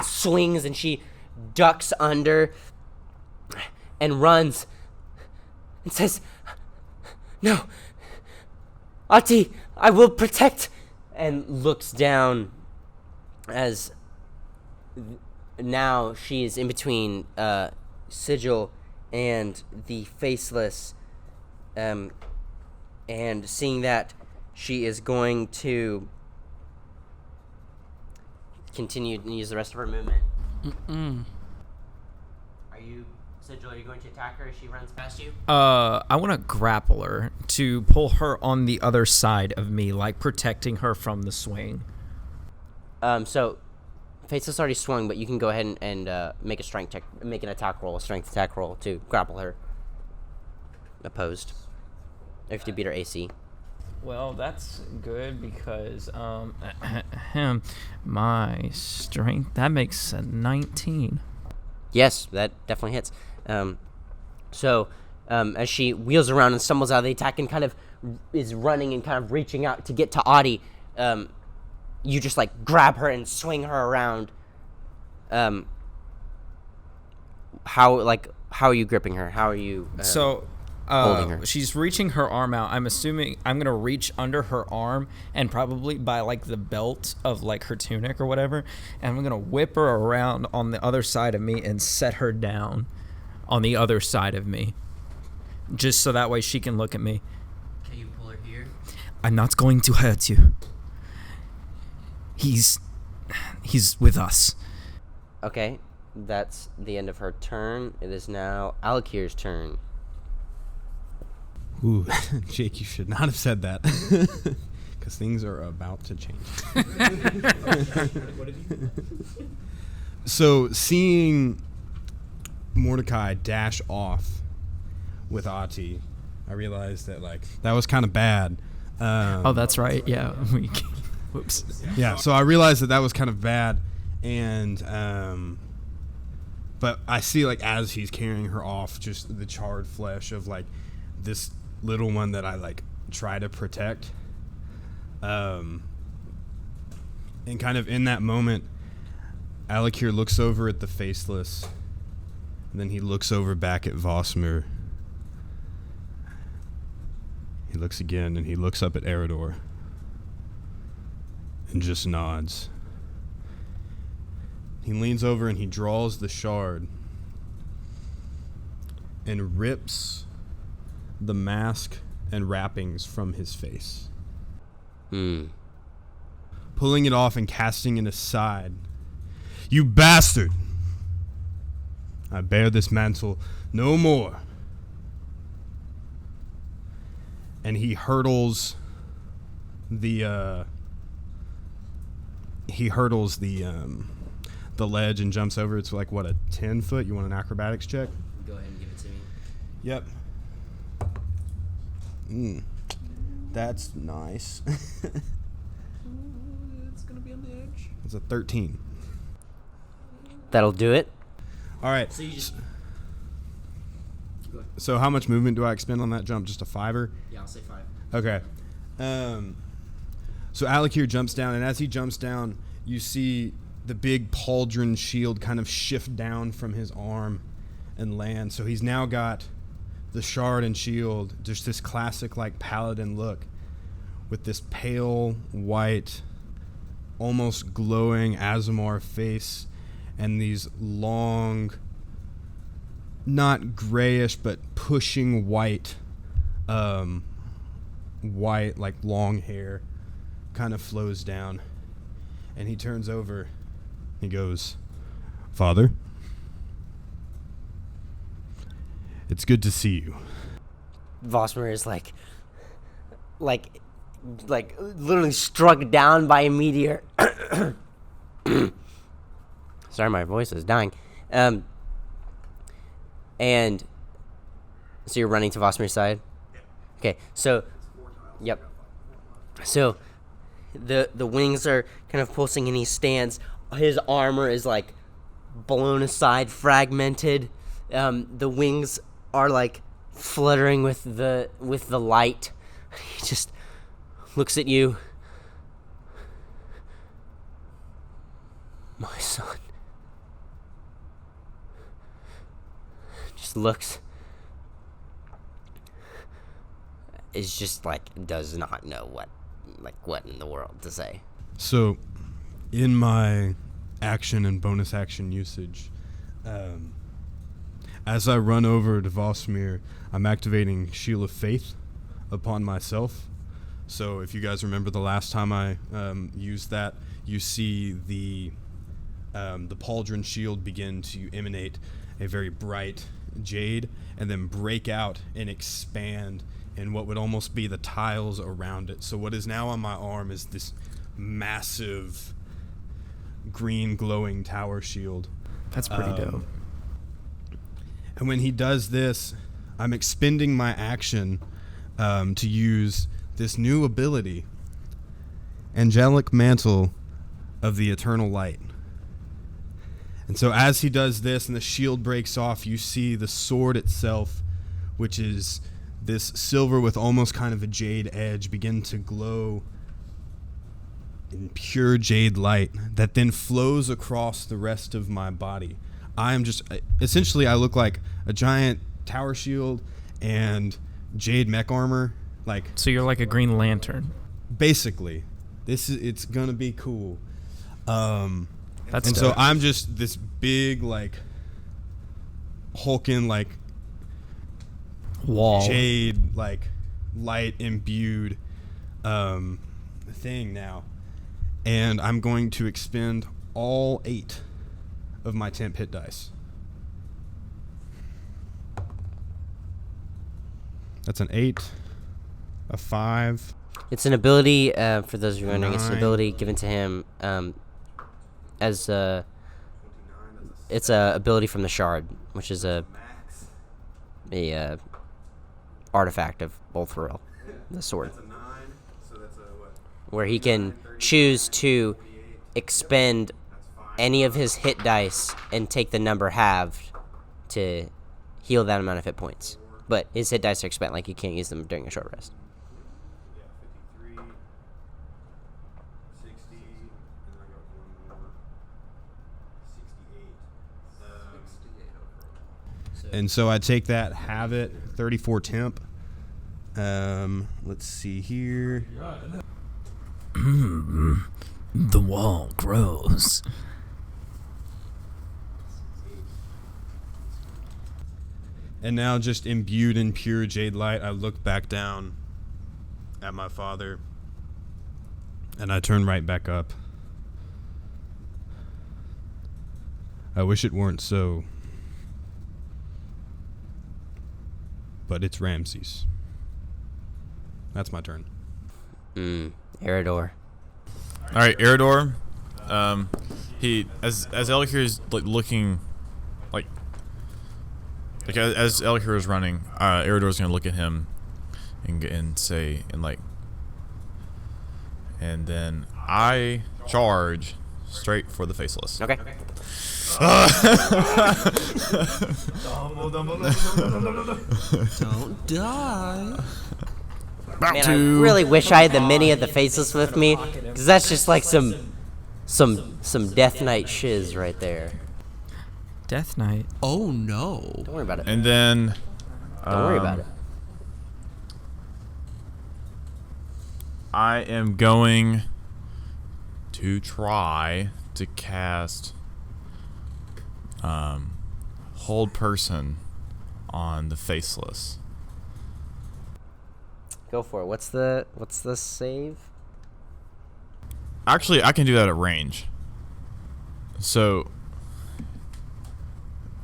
swings, and she ducks under and runs and says, "No, Ahti, I will protect," and looks down as now she is in between Sigil and the Faceless, and seeing that, she is going to continue to use the rest of her movement. Sigil, are you going to attack her as she runs past you? I want to grapple her to pull her on the other side of me, like protecting her from the swing. So Faceless already swung, but you can go ahead and make a strength check, make an attack roll, a strength attack roll to grapple her. Opposed. You have to beat her AC. Well, that's good because my strength, that makes a 19. Yes, that definitely hits. So as she wheels around and stumbles out of the attack and kind of is running and kind of reaching out to get to Audie, you just like grab her and swing her around. How are you gripping her? How are you holding her? She's reaching her arm out. I'm assuming I'm gonna reach under her arm and probably by like the belt of like her tunic or whatever, and I'm gonna whip her around on the other side of me and set her down on the other side of me, just so that way she can look at me. Can you pull her here? I'm not going to hurt you. He's with us. Okay, that's the end of her turn. It is now Alakir's turn. Ooh, Jake, you should not have said that. Because things are about to change. So, seeing Mordecai dash off with Ati, I realized that, like, that was kind of bad. Oh, that's right. Yeah. Whoops. Yeah, so I realized that was kind of bad. And, but I see, like, as he's carrying her off, just the charred flesh of, like, this little one that I like try to protect, and kind of in that moment, Alakir looks over at the Faceless, and then he looks over back at Vosmer. He looks again, and he looks up at Eridor, and just nods. He leans over and he draws the shard and rips the mask and wrappings from his face. Pulling it off and casting it aside. You bastard! I bear this mantle no more. And he hurdles the ledge and jumps over. It's like, what, a 10 foot? You want an acrobatics check? Go ahead and give it to me. Yep. That's nice. It's gonna be on the edge. It's a 13. That'll do it. All right. So you just... So how much movement do I expend on that jump? Just a 5? Yeah, I'll say 5. Okay. So Alakir jumps down, and as he jumps down, you see the big pauldron shield kind of shift down from his arm and land. So he's now got the shard and shield, just this classic like paladin look with this pale white, almost glowing Azamar face and these long, not grayish but pushing white like long hair kind of flows down, and he turns over. He goes, "Father, it's good to see you." Vosmer is like literally struck down by a meteor. Sorry, my voice is dying. And so you're running to Vosmer's side? Okay, so, yep. So the wings are kind of pulsing and he stands. His armor is like blown aside, fragmented. The wings are like fluttering with the light. He just looks at you. My son. Just looks. Is just like does not know what in the world to say. So, in my action and bonus action usage, as I run over to Vosmir, I'm activating Shield of Faith upon myself. So if you guys remember the last time I used that, you see the pauldron shield begin to emanate a very bright jade and then break out and expand in what would almost be the tiles around it. So what is now on my arm is this massive green glowing tower shield. That's pretty dope. And when he does this, I'm expending my action to use this new ability, Angelic Mantle of the Eternal Light. And so as he does this and the shield breaks off, you see the sword itself, which is this silver with almost kind of a jade edge, begin to glow in pure jade light that then flows across the rest of my body. I am just, essentially I look like a giant tower shield and jade mech armor. So you're like a Green Lantern. Basically. It's gonna be cool. That's and dope. so I'm just this big, hulking, Wall. jade, light imbued thing now. And I'm going to expend all 8 of my temp hit dice. That's an 8, a 5. It's an ability, for those of you wondering, it's an 9. ability given to him it's a ability from the Shard, which is a artifact of Bolthoril, the sword, where he can choose to expend any of his hit dice and take the number halved to heal that amount of hit points. But his hit dice are spent, you can't use them during a short rest. And so I take that, have it, 34 temp. Let's see here. The wall grows. And now, just imbued in pure jade light, I look back down at my father, and I turn right back up. I wish it weren't so, but it's Ramses. That's my turn. Eridor. All right, Eridor. He as Elkir is looking, as Elkir is running, Eridor's gonna look at him and say and then I charge straight for the Faceless. Okay. Don't die. Man, I really wish I had the mini of the Faceless with me, because that's just some Death Knight shiz right there. Death Knight. Oh no. Don't worry about it. And then Don't worry about it. I am going to try to cast Hold Person on the Faceless. Go for it. What's the save? Actually, I can do that at range. So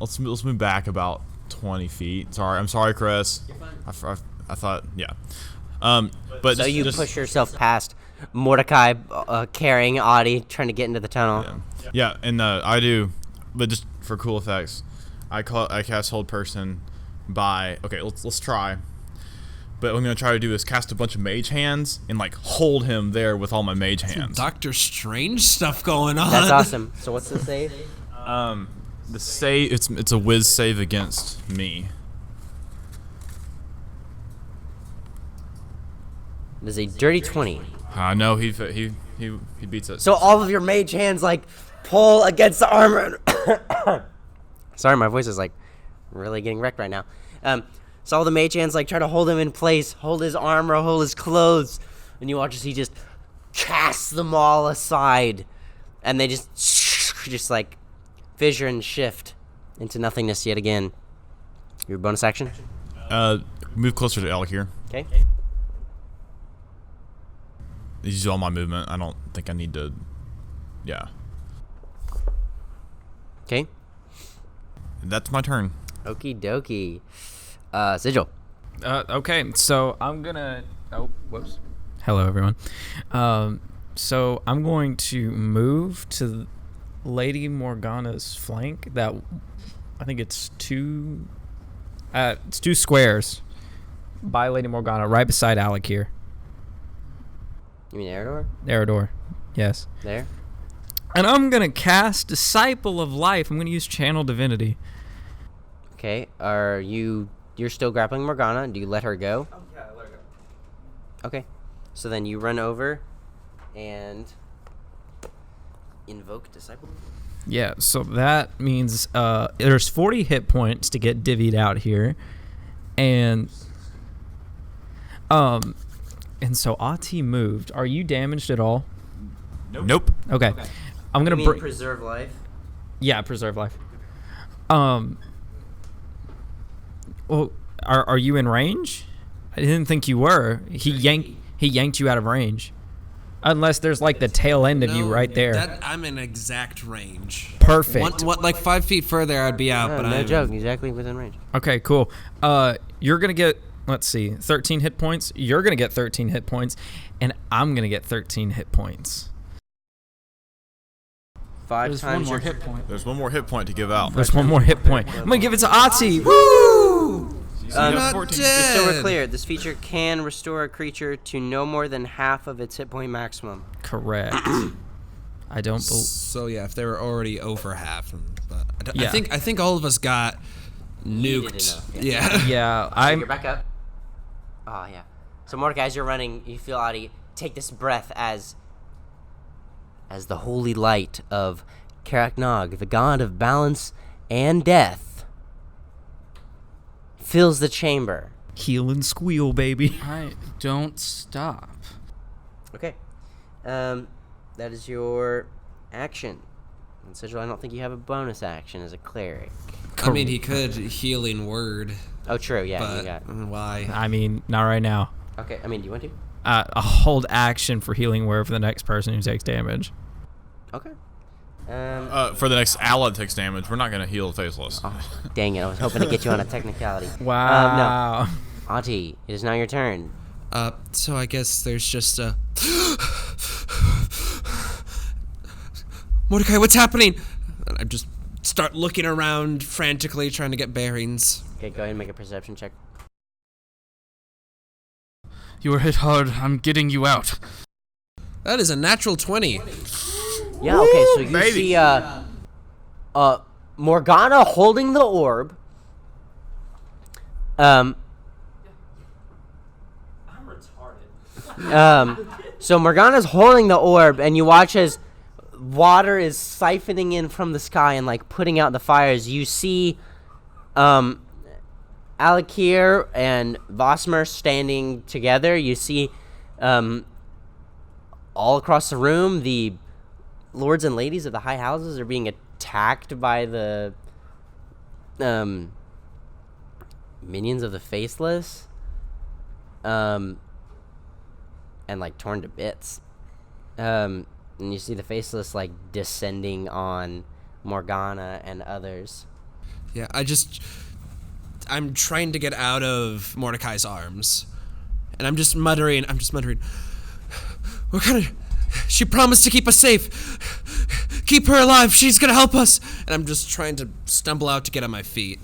let's move back about 20 feet. I'm sorry, Chris. You're fine. I thought, yeah. But So you push yourself past Mordecai carrying Audie, trying to get into the tunnel. Yeah, and I do, but just for cool effects, I cast Hold Person by. Okay, let's try. But what I'm gonna try to do is cast a bunch of mage hands and hold him there with all my mage hands. Doctor Strange stuff going on. That's awesome. So what's the save? The save it's a whiz save against me. It is a dirty 20. I know he beats it. So all of your mage hands pull against the armor. Sorry, my voice is really getting wrecked right now. So all the mage hands try to hold him in place, hold his armor, hold his clothes, and you watch as he just casts them all aside, and they just fissure and shift into nothingness yet again. Your bonus action. Move closer to Elkir. Okay. Use all my movement. I don't think I need to. Yeah. Okay. That's my turn. Okie dokie. Sigil. Okay, so I'm gonna. Oh, whoops. Hello, everyone. So I'm going to move to Lady Morgana's flank. That I think it's two squares by Lady Morgana, right beside Alec here. You mean Eridor? Eridor, yes. There? And I'm going to cast Disciple of Life. I'm going to use Channel Divinity. Okay, you're still grappling Morgana. Do you let her go? Oh, yeah, I let her go. Okay, so then you run over and invoke Disciple. Yeah, so that means there's 40 hit points to get divvied out here. And so Ati moved. Are you damaged at all? Nope. Okay. I'm going to preserve life. Yeah, preserve life. Well, are you in range? I didn't think you were. He yanked you out of range. Unless there's like the tail end of you right there. I'm in exact range. Perfect. Like 5 feet further, I'd be out. No joke, exactly within range. Okay, cool. You're gonna get, let's see, 13 hit points. You're gonna get 13 hit points, and I'm gonna get 13 hit points. There's one more hit point. There's one more hit point to give out. There's one more hit point. I'm gonna give it to Ati. Woo! Not 14. Just so we're dead. clear, this feature can restore a creature to no more than half of its hit point maximum. Correct. I don't believe. So yeah, if they were already over half, but Yeah. I think all of us got Needed nuked. enough, Yeah. Yeah, You're back up. Oh, yeah. So, Mordecai, as you're running, you feel Adi take this breath as the holy light of Karak-Nog, the god of balance and death, fills the chamber. Heal and squeal, baby. I don't stop. Okay. That is your action. And Sigil, I don't think you have a bonus action as a cleric. I mean, he could healing word, Oh, true. Yeah, but you got. why? I mean, not right now. Okay. I mean, do you want to? A hold action for healing word for the next person who takes damage. Okay. For the next ally that takes damage, we're not gonna heal Faceless. Dang it! I was hoping to get you on a technicality. Wow. No, Auntie, it is now your turn. So I guess there's just a. Mordecai, what's happening? And I just start looking around frantically, trying to get bearings. Okay, go ahead and make a perception check. You were hit hard. I'm getting you out. That is a natural 20. Yeah. Okay. So you baby. see, Morgana holding the orb. I'm retarded. So Morgana's holding the orb, and you watch as water is siphoning in from the sky and like putting out the fires. You see, Alakir and Vosmer standing together. You see, all across the room, the lords and ladies of the high houses are being attacked by the minions of the Faceless, and like torn to bits. And you see the Faceless like descending on Morgana and others. Yeah, I'm trying to get out of Mordecai's arms. And I'm just muttering, she promised to keep us safe. Keep her alive, she's gonna help us. And I'm just trying to stumble out to get on my feet.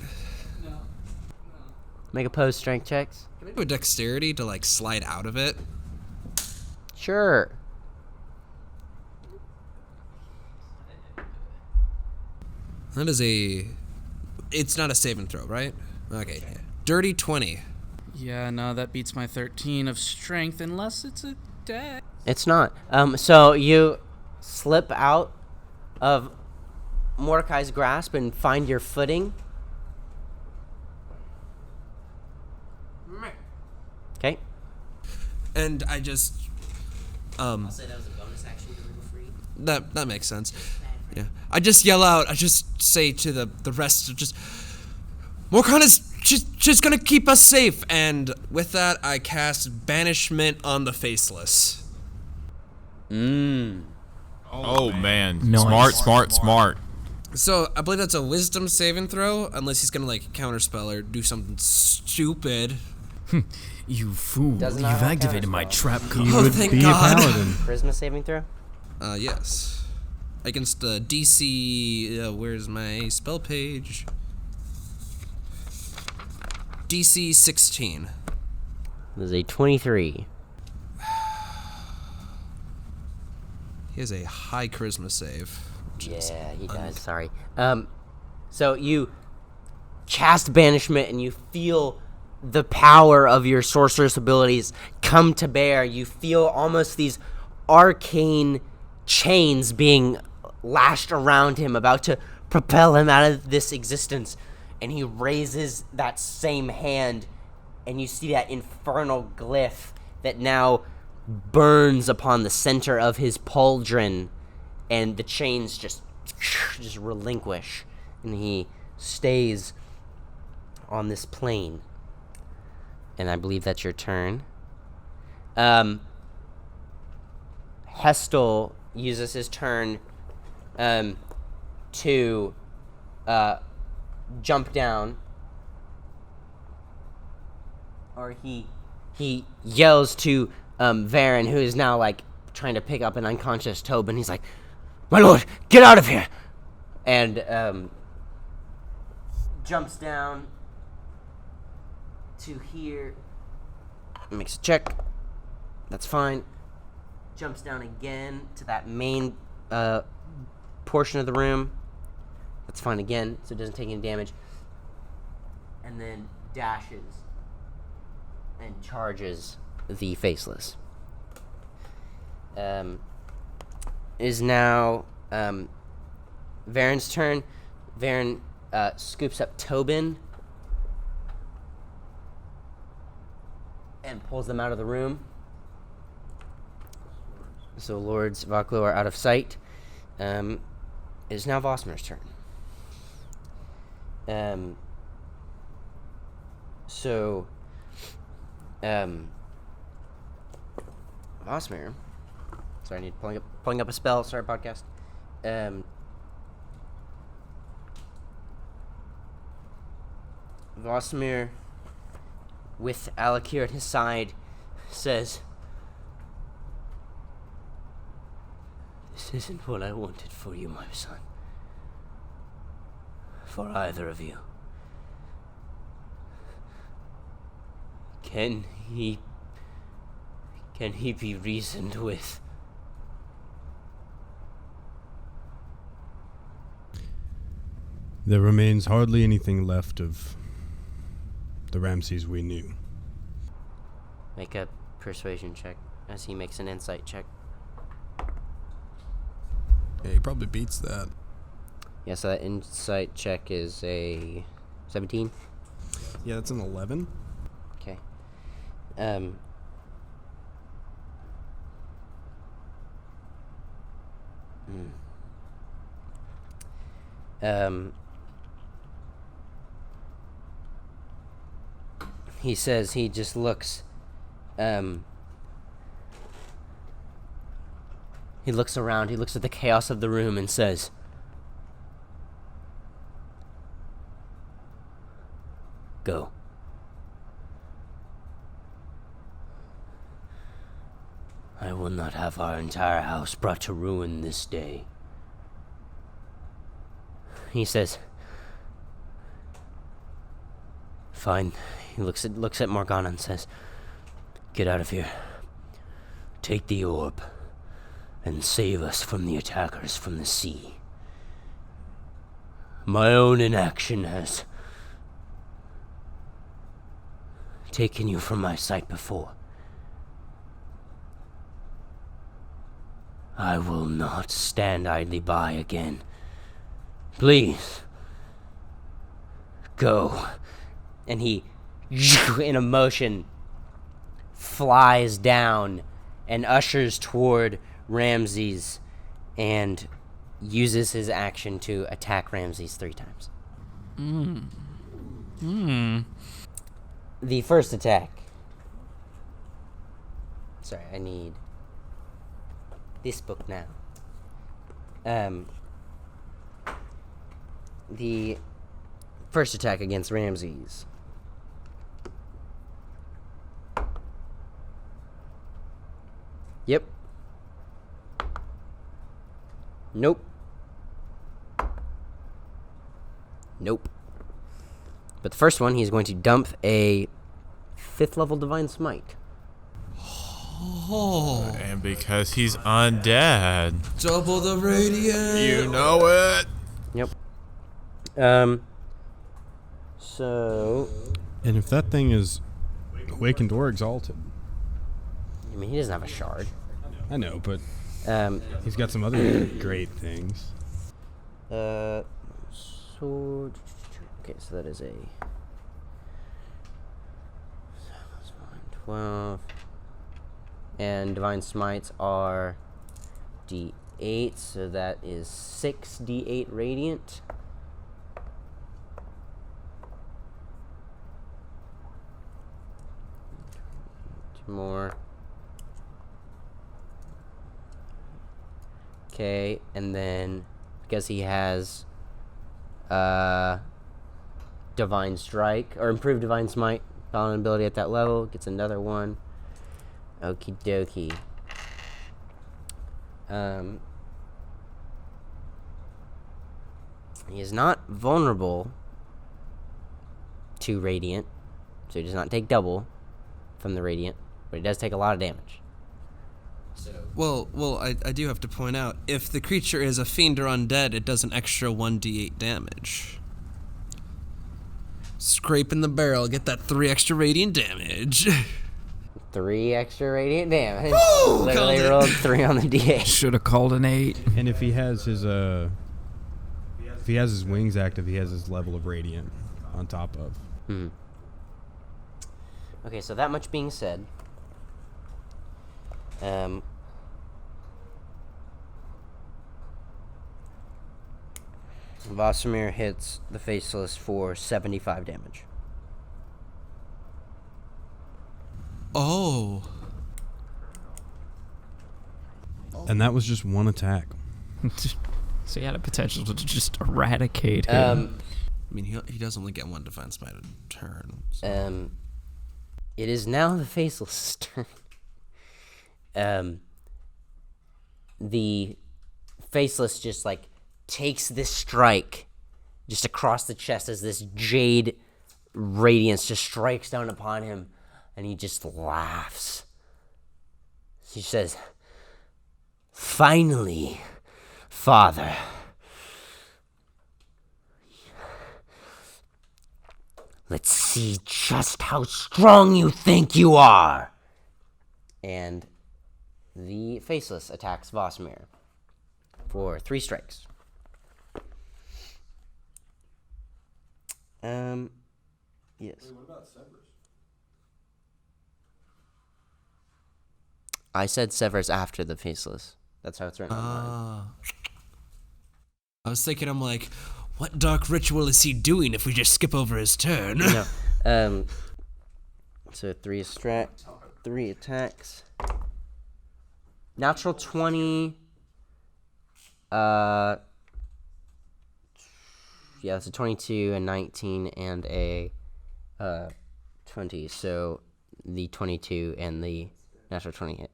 Make opposed strength checks. Can I do a dexterity to like slide out of it? Sure. That is it's not a saving throw, right? Okay. Dirty 20. Yeah, no, that beats my 13 of strength unless it's a dex. It's not. So you slip out of Mordecai's grasp and find your footing. Okay. And I just I'll say that was a bonus action to move free. that makes sense. Yeah. I just yell out, I just say to the rest of just Morgana's she's gonna keep us safe, and with that I cast banishment on the Faceless. Oh man. Nice. Smart. So I believe that's a wisdom saving throw, unless he's gonna like counterspell or do something stupid. You fool. Does not You've have activated my counterspell. trap code. Oh, thank God. Charisma saving throw. Yes. Against DC, where's my spell page? DC 16. is a 23. He has a high charisma save. Yeah, he does. Sorry. So you cast banishment and you feel the power of your sorceress abilities come to bear. You feel almost these arcane chains being lashed around him, about to propel him out of this existence. And he raises that same hand, and you see that infernal glyph that now burns upon the center of his pauldron, and the chains just relinquish, and he stays on this plane. And I believe that's your turn. Hestel uses his turn to jump down, or he yells to Varen, who is now like trying to pick up an unconscious Tobin. He's like, "My lord, get out of here!" And jumps down to here. Makes a check. That's fine. Jumps down again to that main portion of the room. That's fine again, so it doesn't take any damage. And then dashes and charges the Faceless. Is now Varen's turn. Varen scoops up Tobin and pulls them out of the room. So Lords Vaklu are out of sight. It is now Vosmer's turn. Vosmer. Sorry, I need pulling up a spell. Sorry, podcast. Vosmer, with Alakir at his side, says, "This isn't what I wanted for you, my son. For either of you. Can he be reasoned with?" There remains hardly anything left of the Ramses we knew. Make a persuasion check as he makes an insight check. Yeah, he probably beats that. Yeah, so that insight check is a 17. Yeah, that's an 11. Okay. He says he just looks, he looks around, he looks at the chaos of the room and says, "Go." "I will not have our entire house brought to ruin this day." He says, "Fine." He looks at Morgana and says, "Get out of here. Take the orb and save us from the attackers from the sea. My own inaction has taken you from my sight before. I will not stand idly by again. Please, go." And he, in a motion, flies down and ushers toward Ramses and uses his action to attack Ramses 3 times. The first attack. Sorry, I need this book now. The first attack against Ramses. Yep. Nope. Nope. But the first one, he's going to dump a 5th level Divine Smite. Oh, And because he's undead. double the radiant. You know it. Yep. So, And if that thing is awakened or exalted, I mean, he doesn't have a shard. I know, but He's he's got some other great things. sword. Okay, so that is a 12. And Divine Smites are D8, so that is 6 D8 Radiant. Two more. Okay, and then because he has Divine Strike or Improved Divine Smite paladin ability at that level, gets another one. Okie dokie. He is not vulnerable to Radiant, so he does not take double from the Radiant, but he does take a lot of damage. Well, I do have to point out, if the creature is a fiend or undead, it does an extra 1d8 damage. Scraping the barrel, get that 3 extra radiant damage. 3 extra radiant damage. Woo! Literally Called it. rolled 3 on the D8. Should have called an 8. And if he has his wings active, he has his level of radiant on top of. Okay, so that much being said, Vosamir hits the Faceless for 75 damage. Oh. And that was just one attack. So he had a potential to just eradicate him. I mean, he does only get 1 defense by a turn. So. It is now the Faceless' turn. The Faceless just, like, takes this strike just across the chest as this jade radiance just strikes down upon him, and he just laughs. He says, "Finally, Father. Let's see just how strong you think you are." And the Faceless attacks Vosamir for 3 strikes. Yes. Wait, what about Severus? I said Severus after the Faceless. That's how it's written on mine. I was thinking, I'm like, what dark ritual is he doing if we just skip over his turn? No. So 3 attacks. Natural 20. Yeah, it's a 22, a 19, and a 20. So the 22 and the natural 20 hit.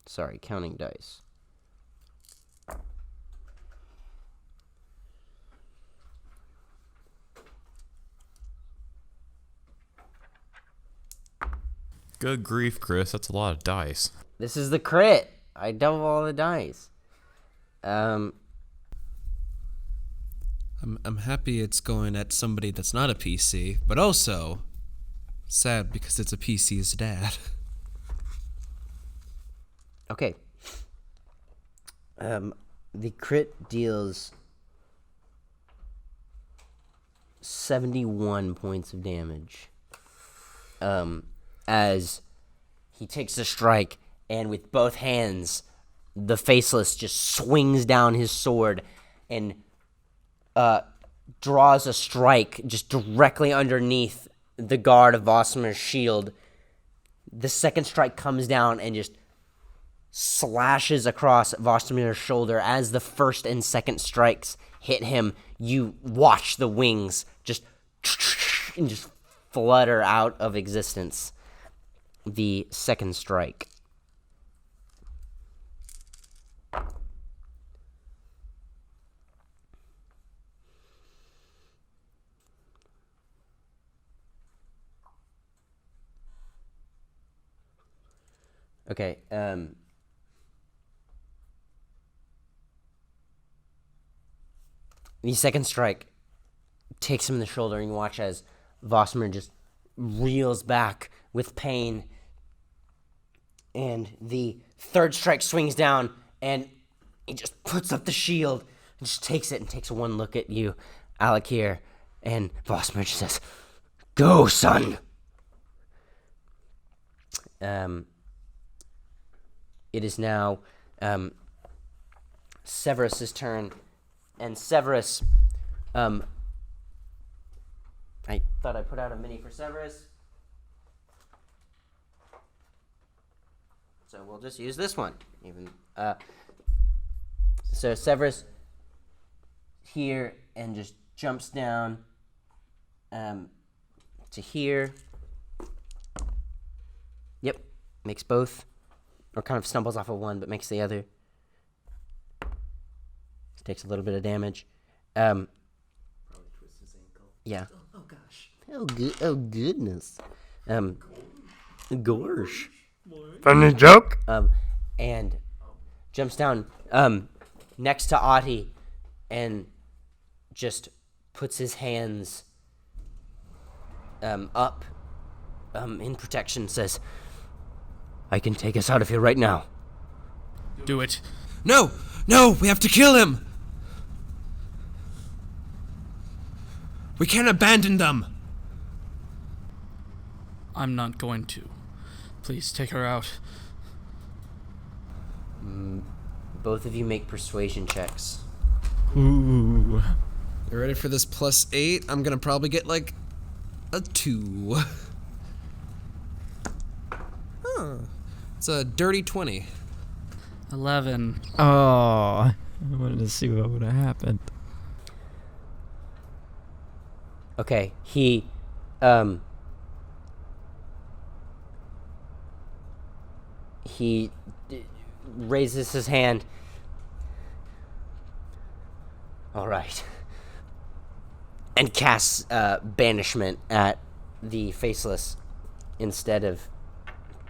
Sorry, counting dice. Good grief, Chris. That's a lot of dice. This is the crit. I double all the dice. I'm happy it's going at somebody that's not a PC, but also sad because it's a PC's dad. Okay. The crit deals 71 points of damage. As he takes a strike, and with both hands, the Faceless just swings down his sword and draws a strike just directly underneath the guard of Vosamir's shield. The second strike comes down and just slashes across Vosamir's shoulder. As the first and second strikes hit him, you watch the wings just flutter out of existence. the second strike. Okay, the second strike takes him in the shoulder, and you watch as Vosmer just reels back with pain. And the third strike swings down, and he just puts up the shield and just takes it and takes one look at you, Alakir. And Vosmer just says, "Go, son!" It is now Severus's turn. And Severus, I thought I put out a mini for Severus. So we'll just use this one. So Severus here and just jumps down to here. Yep, makes both. Or kind of stumbles off of one, but makes the other. Takes a little bit of damage. Probably twist his ankle. Yeah. Oh gosh. Oh goodness. Gorsh. Funny joke. And jumps down next to Ati and just puts his hands up in protection, says, "I can take us out of here right now." Do it. No! No! We have to kill him! We can't abandon them! I'm not going to. Please take her out. Both of you make persuasion checks. Ooh. You ready for this +8? I'm gonna probably get like a 2. Huh. It's a dirty 20. 11. Oh, I wanted to see what would have happened. Okay, he raises his hand. All right. And casts banishment at the Faceless instead of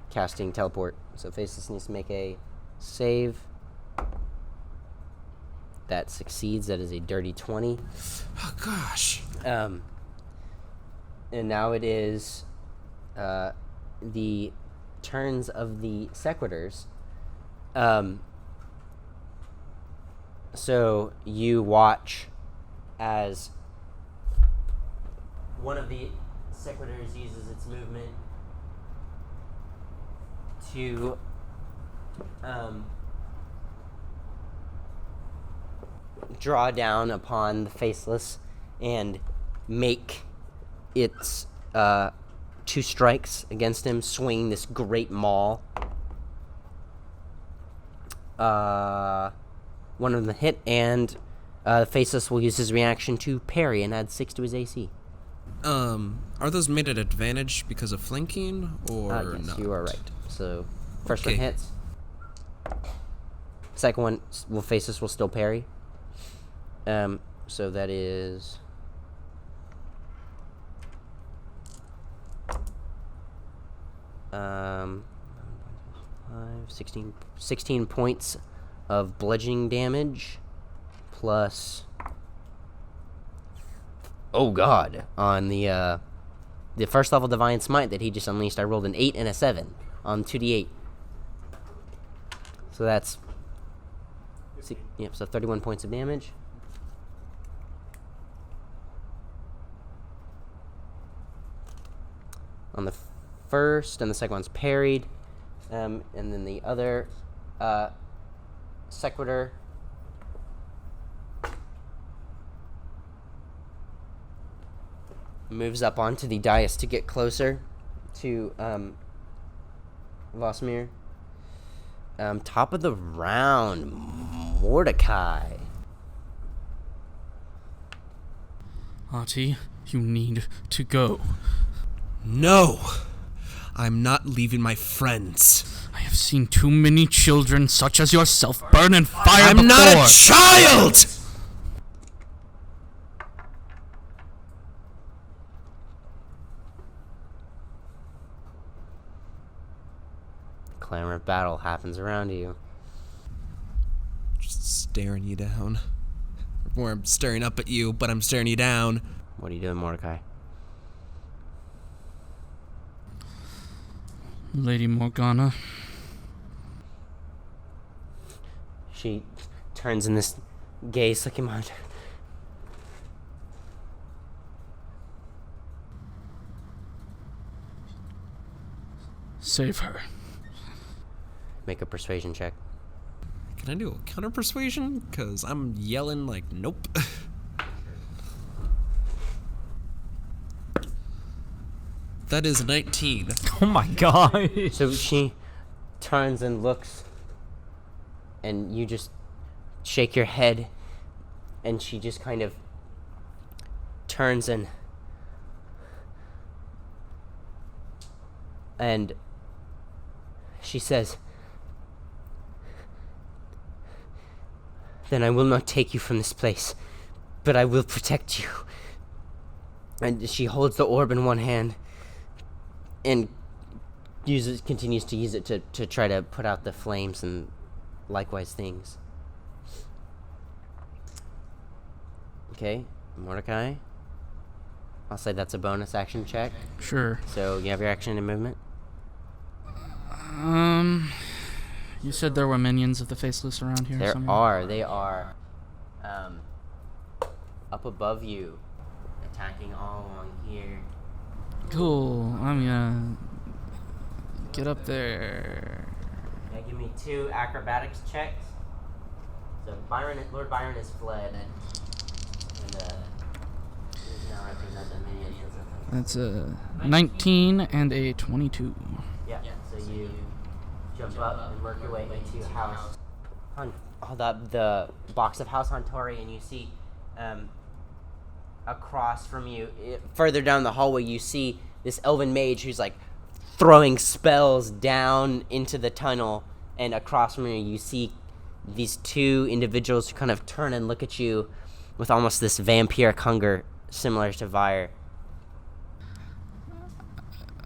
casting teleport. So Faceless needs to make a save. That succeeds. That is a dirty 20. Oh gosh. And now it is the turns of the Sequitors. So you watch as one of the Sequitors uses its movement to draw down upon the Faceless and make its 2 strikes against him, swing this great maul. One of them hit, and Faceless will use his reaction to parry and add 6 to his AC. Are those made at advantage because of flanking, or yes, not? you are right. So, first one Okay. hits. Second one, Faceless will still parry. So that is... 16 points of bludgeoning damage, plus... Oh god, on the first level Divine Smite that he just unleashed, I rolled an 8 and a 7 on 2d8. So that's... so 31 points of damage. On the first, and the second one's parried. And then the other Sequitur moves up onto the dais to get closer to Vosmir. Top of the round, Mordecai. Ati, you need to go. No! I'm not leaving my friends. I have seen too many children such as yourself burn in fire I'm before. not a child! Clamor of battle happens around you. Just staring you down. Or I'm staring up at you, but I'm staring you down. What are you doing, Mordecai? Lady Morgana. She turns in this gaze looking at her. Save her. Make a persuasion check. Can I do a counter persuasion? Because I'm yelling like, nope. That is 19. Oh my god. So she turns and looks, and you just shake your head, and she just kind of turns and she says, "Then I will not take you from this place, but I will protect you." And she holds the orb in one hand and continues to use it to try to put out the flames and likewise things. Okay, Mordecai. I'll say that's a bonus action check. Sure. So you have your action and movement. You said there were minions of the Faceless around here There somewhere? are. They are up above you, attacking all along here. Cool. I'm gonna get up there. Yeah, give me 2 acrobatics checks. So Lord Byron has fled, and he's now representing the minions. That's a 19 and a 22. Yeah. So you jump up and work your way into House the box of House Hontori, and you see across from you, further down the hallway, you see this elven mage who's like throwing spells down into the tunnel, and across from you see these 2 individuals who kind of turn and look at you with almost this vampiric hunger similar to Vire.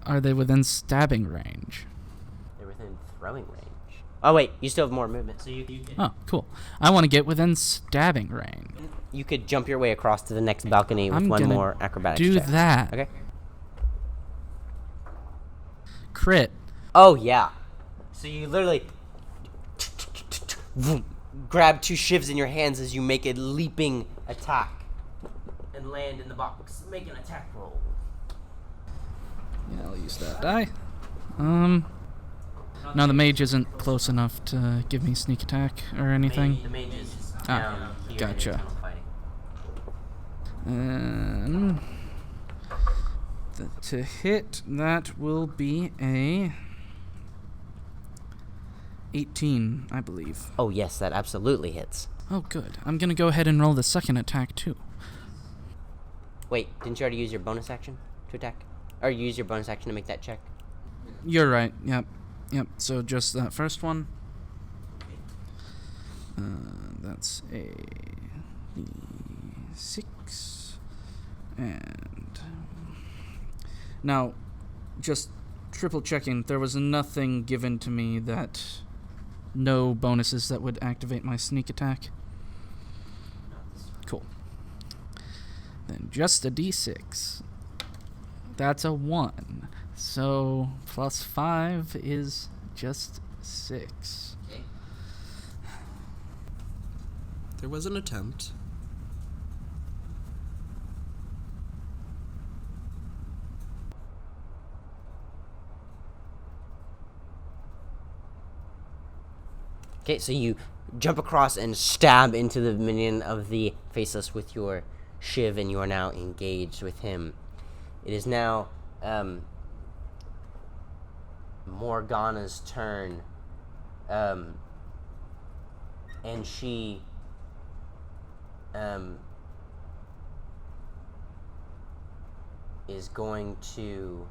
Are they within stabbing range? They're within throwing range. Oh wait, you still have more movement, so you can... Oh, cool. I want to get within stabbing range. You could jump your way across to the next balcony with I'm one gonna more acrobatics do check. that. Okay. Crit. Oh yeah. So you literally grab 2 shivs in your hands as you make a leaping attack and land in the box. Make an attack roll. Yeah, I'll use that die. No, the mage isn't close enough to give me sneak attack or anything. The mage is Ah, down here gotcha. in tunnel fighting. To hit, that will be a 18, I believe. Oh yes, that absolutely hits. Oh, good. I'm gonna go ahead and roll the second attack too. Wait, didn't you already use your bonus action to attack? Or you use your bonus action to make that check? You're right. Yep. So just that first one. That's a 6. And now, just triple checking. There was nothing given to me that no bonuses that would activate my sneak attack. Cool. Then just a d6. That's a 1. So plus 5 is just 6. There was an attempt. Okay, so you jump across and stab into the minion of the Faceless with your shiv, and you are now engaged with him. It is now Morgana's turn, and she is going to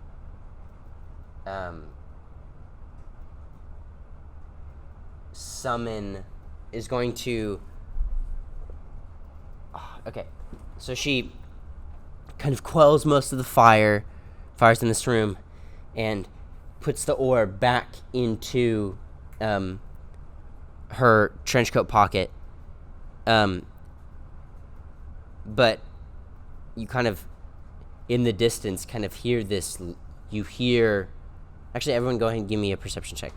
is going to... Okay, so she kind of quells most of the fires in this room, and puts the orb back into her trenchcoat pocket. But you kind of, in the distance, kind of hear this. You hear... Actually, everyone go ahead and give me a perception check.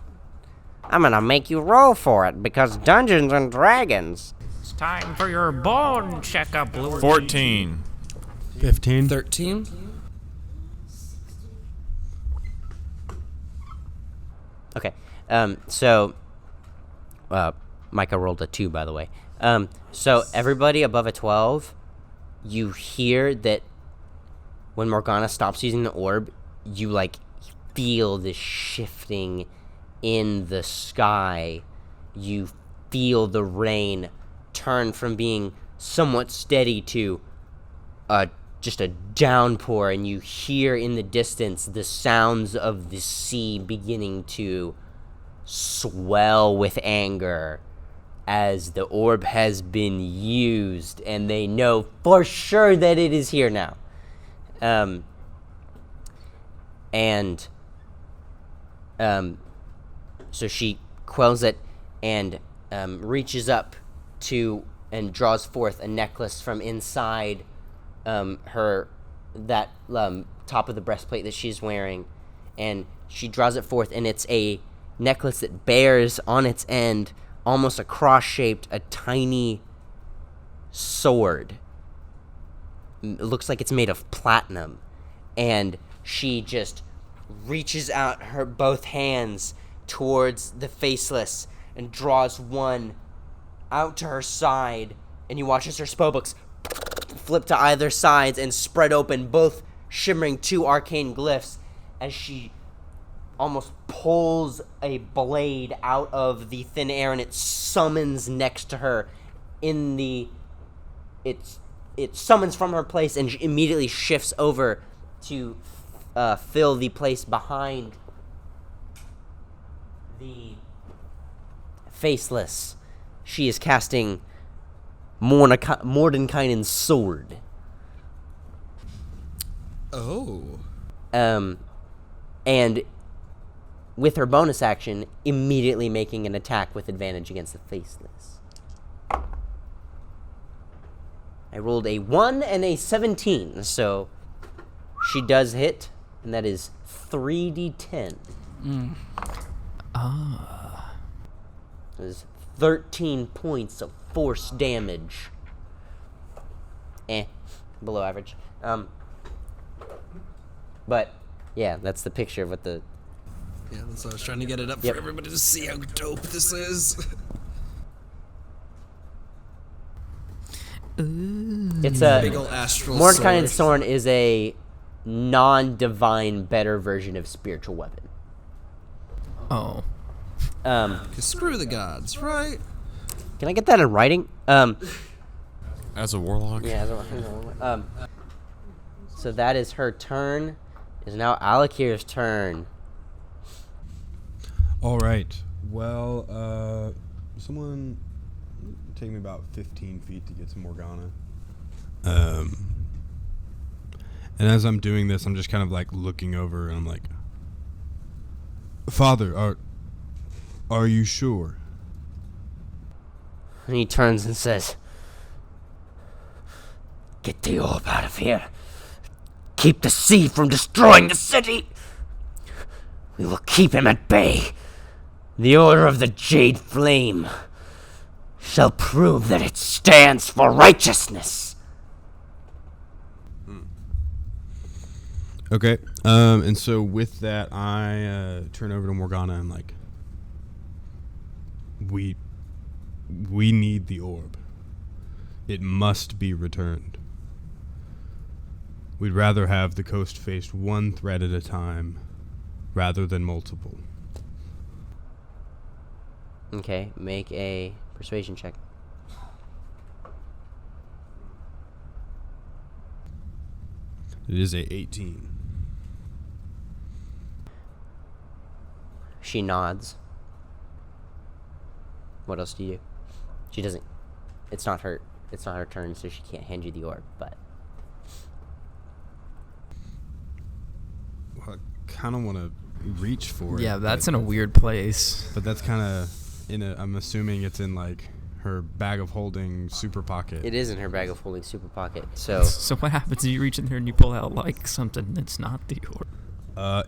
I'm gonna make you roll for it, because Dungeons and Dragons. It's time for your bone checkup, Lord. 14. 15. 13? Okay, so... Micah rolled a 2, by the way. So everybody above a 12, you hear that when Morgana stops using the orb, you, like, feel this shifting in the sky. You feel the rain turn from being somewhat steady to just a downpour, and you hear in the distance the sounds of the sea beginning to swell with anger as the orb has been used, and they know for sure that it is here now. So she quells it and reaches up to and draws forth a necklace from inside her top of the breastplate that she's wearing, and she draws it forth, and it's a necklace that bears on its end, almost a cross-shaped, a tiny sword. It looks like it's made of platinum, and she just reaches out her both hands towards the Faceless and draws one out to her side, and you watch as her spellbooks flip to either sides and spread open, both shimmering 2 arcane glyphs, as she almost pulls a blade out of the thin air, and it summons next to her it summons from her place and immediately shifts over to fill the place behind the Faceless. She is casting Mordenkainen's sword. Oh. And with her bonus action, immediately making an attack with advantage against the Faceless. I rolled a 1 and a 17, so she does hit, and that is 3d10. That is 13 points of force damage. Below average. But, yeah, that's the picture of what the... Yeah, that's why I was trying to get it up Yep. for everybody to see how dope this is. It's a... Big ol' astral Mordenkainen's sword. sword is a non-divine, better version of spiritual weapon. Oh. 'Cause screw the gods, right? Can I get that in writing? As a warlock? Yeah. So that is her turn. It is now Alakir's turn. All right. Well, someone take me about 15 feet to get to Morgana. And as I'm doing this, I'm just kind of like looking over, and I'm like, Father, are you sure? And he turns and says, "Get the orb out of here. Keep the sea from destroying the city. We will keep him at bay. The order of the Jade Flame shall prove that it stands for righteousness." Okay. And so with that, I turn over to Morgana and I'm like, we need the orb. It must be returned. We'd rather have the coast face one threat at a time rather than multiple. Okay, make a persuasion check. It is a 18. She nods. What else do you do? She doesn't. It's not her turn, so she can't hand you the orb. But Well, I kind of want to reach for it. Yeah, that's but, in a weird place. But that's kind of I'm assuming it's in like her bag of holding super pocket. it is in her bag of holding super pocket. So So what happens? You reach in there and you pull out like something that's not the orb.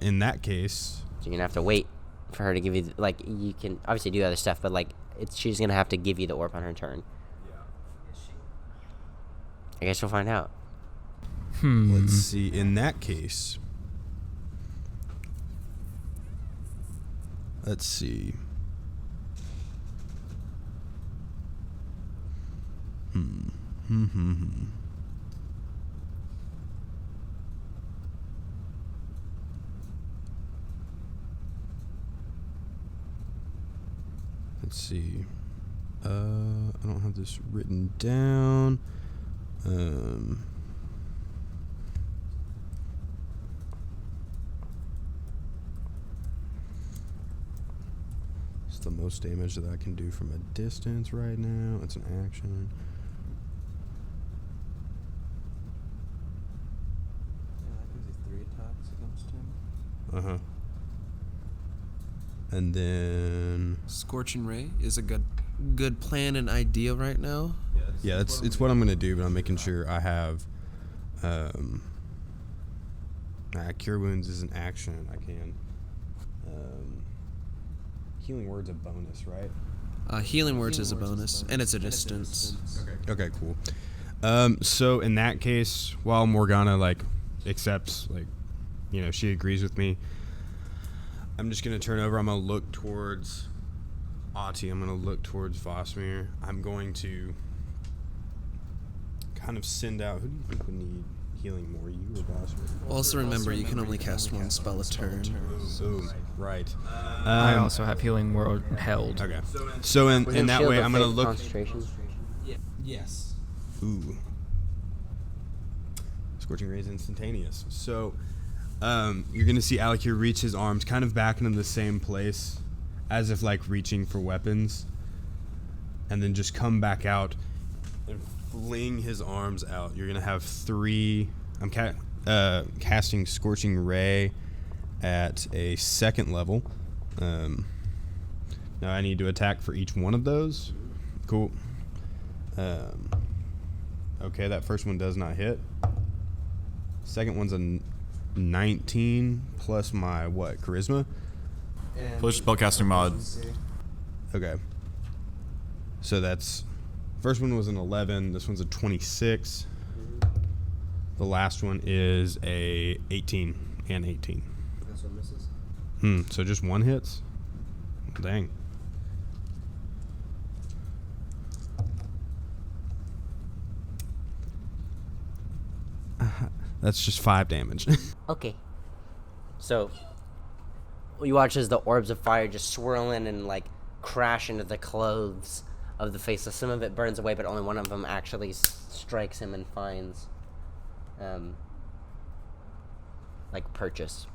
In that case, you're gonna have to wait for her to give you. You can obviously do other stuff, but she's gonna have to give you the orb on her turn. I guess you'll find out. let's see. In that case, let's see. Let's see. I don't have this written down. It's the most damage that I can do from a distance right now. It's an action. Uh-huh. And then Scorching Ray is a good plan and idea right now. yeah, it's what I'm gonna do, but I'm making sure I have Cure Wounds is an action. I can Healing Word's a bonus, right? Healing Words is a bonus, and it's a distance. Okay, cool. So in that case, while Morgana accepts, she agrees with me, I'm just gonna turn over. I'm gonna look towards Ahti. I'm gonna look towards Vosmir. I'm going to kind of send out. Who do you think would need healing more, you or Vosmir? Also remember, you can only cast one spell a turn. Boom. Right. I also have Healing Word held. Okay. So in that way, I'm gonna look. Concentration. Yes. Ooh. Scorching Ray is instantaneous. So, you're gonna see Alakir reach his arms kind of back into the same place, as if reaching for weapons, and then just come back out and fling his arms out. You're gonna have 3. I'm casting Scorching Ray at a 2nd level. Now I need to attack for each one of those. Cool. Okay, that first one does not hit. Second one's a 19 plus my charisma. Push spellcasting mod. Okay. So that's first one was an 11. This one's a 26. The last one is a 18 and 18. That's what misses. So just one hits. Dang. That's just 5 damage. Okay. So you watch as the orbs of fire just swirl in and crash into the clothes of the Faceless. Some of it burns away, but only one of them actually strikes him and finds purchase.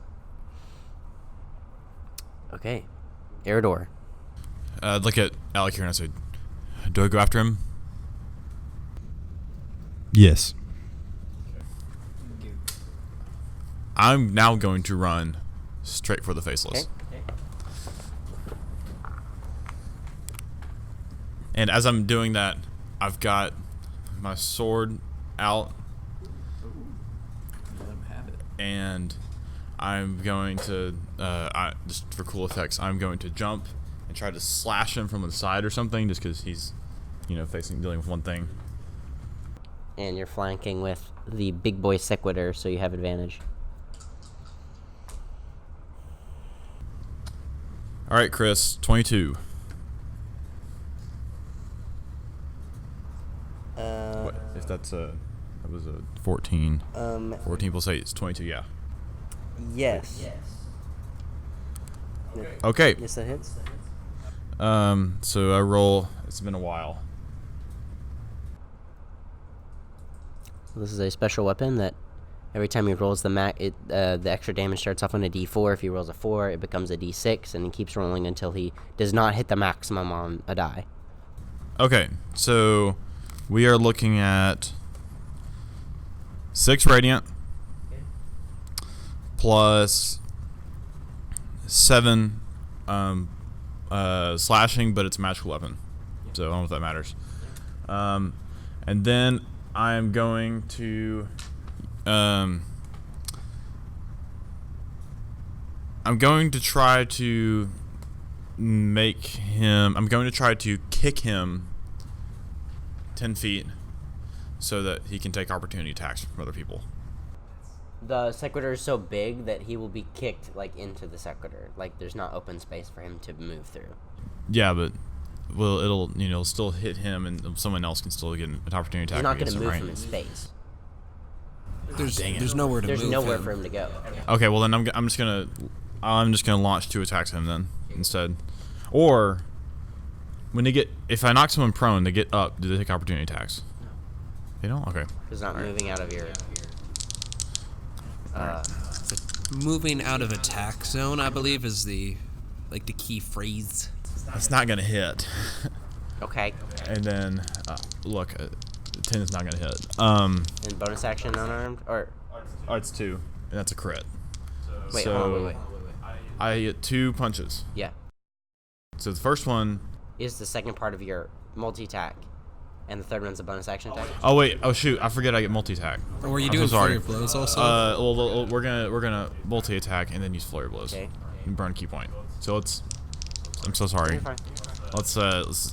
Okay. Eridor. I'd look at Alakir and I say, do I go after him? Yes. I'm now going to run straight for the Faceless. Okay. And as I'm doing that, I've got my sword out. And I'm going to, just for cool effects, I'm going to jump and try to slash him from the side or something, just because he's, dealing with one thing. And you're flanking with the big boy Sequitur, so you have advantage. All right, Chris, 22. What if that was a 14? 14 plus 8 is 22. Yeah. Yes. Okay. Yes, that hits. So I roll. It's been a while. This is a special weapon that Every time he rolls the extra damage starts off on a D4. If he rolls a 4, it becomes a D6, and he keeps rolling until he does not hit the maximum on a die. Okay, so we are looking at 6 radiant plus 7 slashing, but it's a magical weapon, so I don't know if that matters. And then I am going to I'm going to try to kick him 10 feet so that he can take opportunity attacks from other people. The sequitur is so big that he will be kicked like into the sequitur. Like there's not open space for him to move through. Yeah, but it'll still hit him, and someone else can still get an opportunity attack. He's not going to against him, move right? from his space. There's nowhere to There's move nowhere him. for him to go. Okay, well then I'm just gonna launch 2 attacks at him then instead. Or if I knock someone prone, they get up. Do they take opportunity attacks? They don't. Okay. He's not moving out of your. Moving out of attack zone, I believe, is the key phrase. That's not gonna hit. Okay. And then look, 10 is not gonna hit. And bonus action unarmed or. Oh, it's 2, and that's a crit. Wait, so hold on, wait. I get 2 punches. Yeah. So the first one Is the second part of your multi-attack, and the third one's a bonus action attack. Oh wait! Oh shoot! I forget I get multi-attack. Or were you I'm doing so sorry. flurry of blows also? Well, we're gonna multi-attack and then use flurry of blows. Okay. And burn key point. So let's. I'm so sorry. You're fine. Let's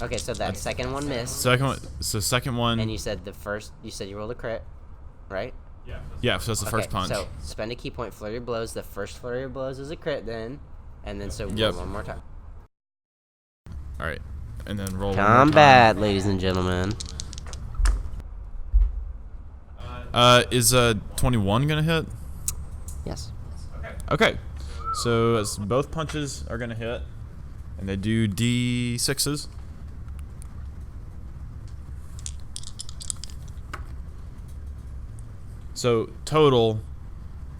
Okay, so that second one missed. Second one. And you said you rolled a crit, right? Yeah, so that's the first punch. So spend a key point, flurry of blows. The first flurry of blows is a crit, then, and then so Yep. roll one more time. All right, and then roll. Combat, ladies and gentlemen. Is 21 gonna hit? Yes. Okay. So both punches are gonna hit, and they do D6s. So total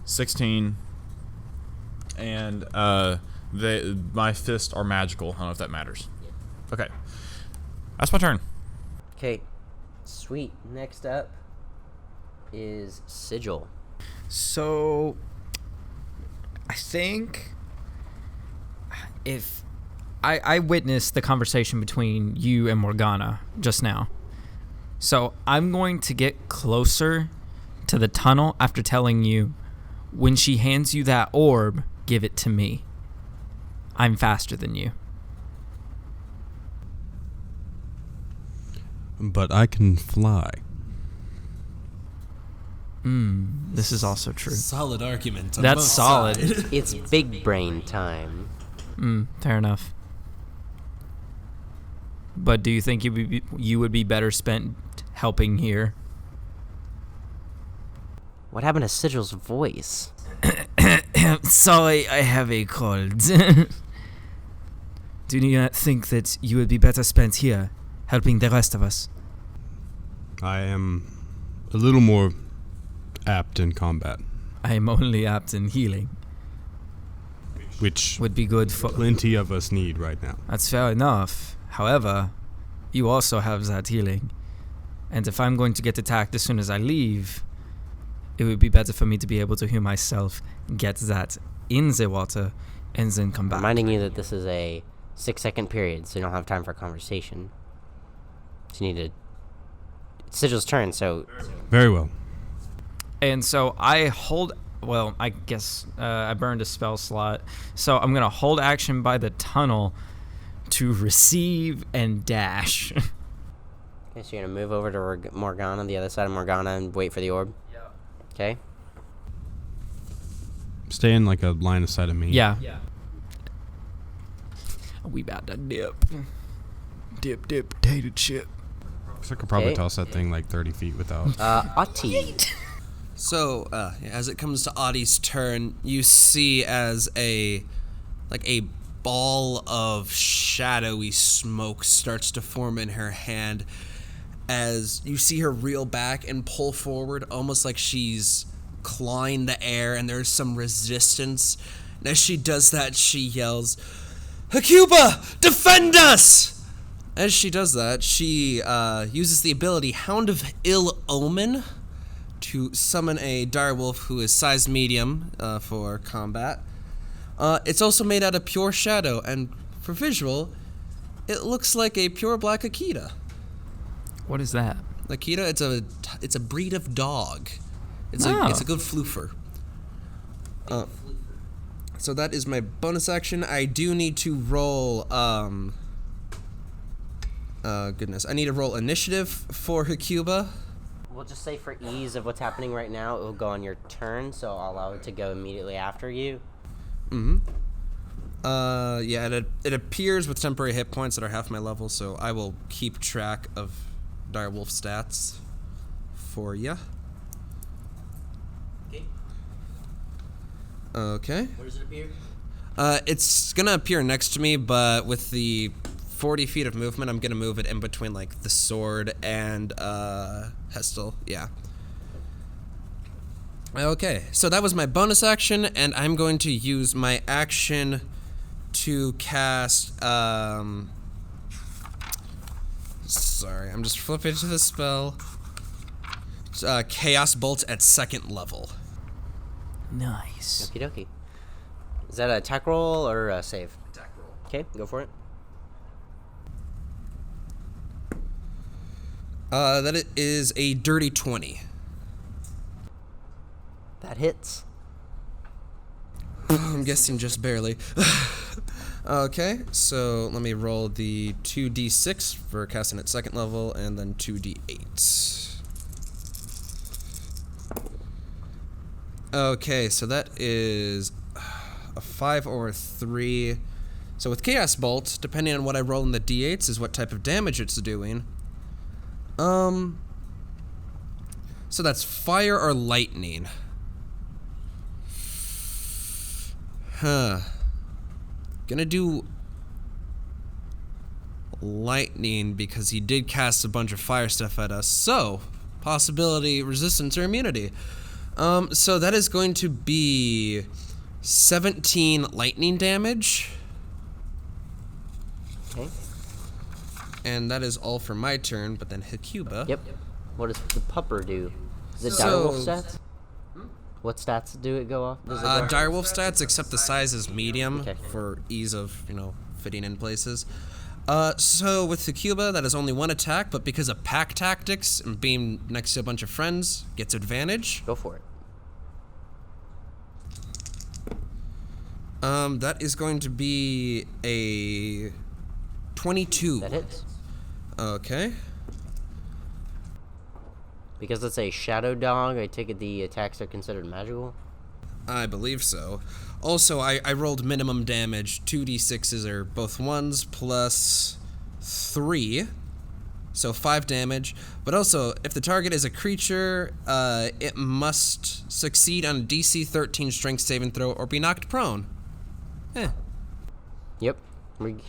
16, and my fists are magical. I don't know if that matters. Okay, that's my turn. Okay, sweet. Next up is Sigil. So, I think if I witnessed the conversation between you and Morgana just now. So, I'm going to get closer to the tunnel after telling you, when she hands you that orb, give it to me. I'm faster than you. But I can fly. This is also true. Solid argument. On That's both solid. sides. It's big brain time. Fair enough. But do you think you would be better spent helping here? What happened to Sigil's voice? Sorry, I have a cold. Do you not think that you would be better spent here, helping the rest of us? I am a little more apt in combat, I am only apt in healing. which Would be good for... plenty of us need right now. That's fair enough. However, you also have that healing. And if I'm going to get attacked as soon as I leave, it would be better for me to be able to heal myself, get that in the water, and then come back. Reminding you that this is a 6-second period, so you don't have time for conversation. So you need to... It's Sigil's turn, so... Very well. And so I hold... Well, I guess I burned a spell slot. So I'm going to hold action by the tunnel to receive and dash. Okay, so you're going to move over to Morgana, the other side of Morgana, and wait for the orb? Yeah. Okay. Stay in like a line of sight of me. Yeah. We about to dip. Dip, potato chip. So I could probably Okay. toss that thing like 30 feet without. Ati. So, as it comes to Adi's turn, you see as a ball of shadowy smoke starts to form in her hand, as you see her reel back and pull forward, almost like she's clawing the air, and there's some resistance. And as she does that, she yells, "Hakuba, defend us!" As she does that, she uses the ability Hound of Ill Omen to summon a direwolf who is size medium for combat. It's also made out of pure shadow, and for visual, it looks like a pure black Akita. What is that? Akita, it's a breed of dog. It's a good floofer. So that is my bonus action. I do need to roll. Goodness, I need to roll initiative for Hakuba. We'll just say for ease of what's happening right now, it will go on your turn, so I'll allow it to go immediately after you. Yeah, it appears with temporary hit points that are half my level, so I will keep track of direwolf stats for ya. Okay. Where does it appear? It's gonna appear next to me, but with the 40 feet of movement, I'm gonna move it in between like the sword and Hestel. Yeah. Okay, so that was my bonus action, and I'm going to use my action to cast. Sorry, I'm just flipping to the spell. Chaos Bolt at 2nd level. Nice. Okie dokie. Is that an attack roll or a save? Attack roll. Okay, go for it. That is a dirty 20. That hits. I'm guessing just barely. Okay, so let me roll the 2d6 for casting at 2nd level, and then 2d8. Okay, so that is a 5 or a 3. So with Chaos Bolt, depending on what I roll in the d8s is what type of damage it's doing. So that's fire or lightning. Gonna do lightning because he did cast a bunch of fire stuff at us. So, possibility, resistance, or immunity. So that is going to be 17 lightning damage. Okay. And that is all for my turn, but then Hakuba. Yep. What does the pupper do? Is it So- direwolf stats? What stats do it go off? Does it go off? Direwolf stats, except the size is medium Okay. for ease of, fitting in places. So with Hakuba, that is only one attack, but because of pack tactics and being next to a bunch of friends, gets advantage. Go for it. That is going to be a 22. That hits. Okay. Because it's a shadow dog, I take it the attacks are considered magical? I believe so. Also, I rolled minimum damage. 2d6s are both 1s plus 3. So 5 damage. But also, if the target is a creature, it must succeed on a DC 13 strength saving throw or be knocked prone. Yep.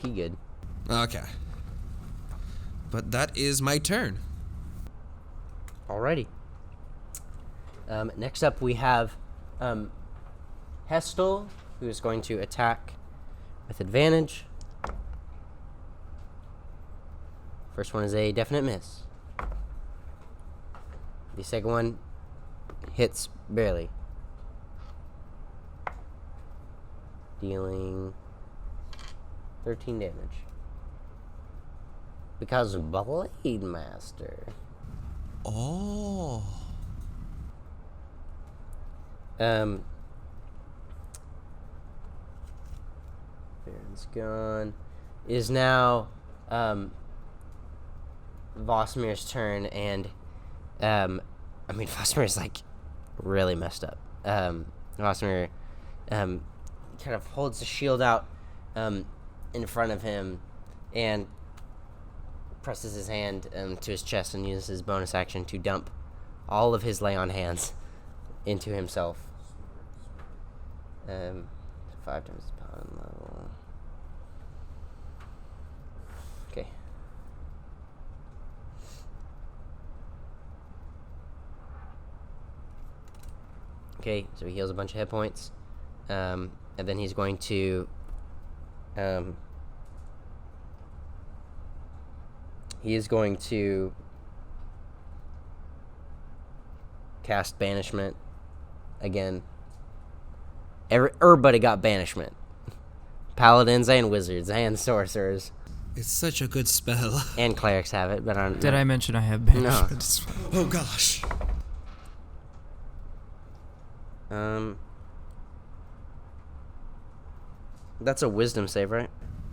He good. Okay. But that is my turn. Alrighty. Next up we have Hestel, who is going to attack with advantage. First one is a definite miss. The second one hits barely. Dealing 13 damage. Because Blade Master. Oh. Baron's gone. Is now Vosmir's turn, and Vosmir's like really messed up. Vosmir kind of holds the shield out in front of him and presses his hand to his chest and uses his bonus action to dump all of his lay on hands into himself. 5 times the paladin level. Okay. Okay, so he heals a bunch of hit points. And then he's going to... he is going to cast Banishment again. Everybody got Banishment. Paladins and wizards and sorcerers. It's such a good spell. And clerics have it, but I'm... Did I mention I have banishment? No. Oh gosh. That's a wisdom save, right?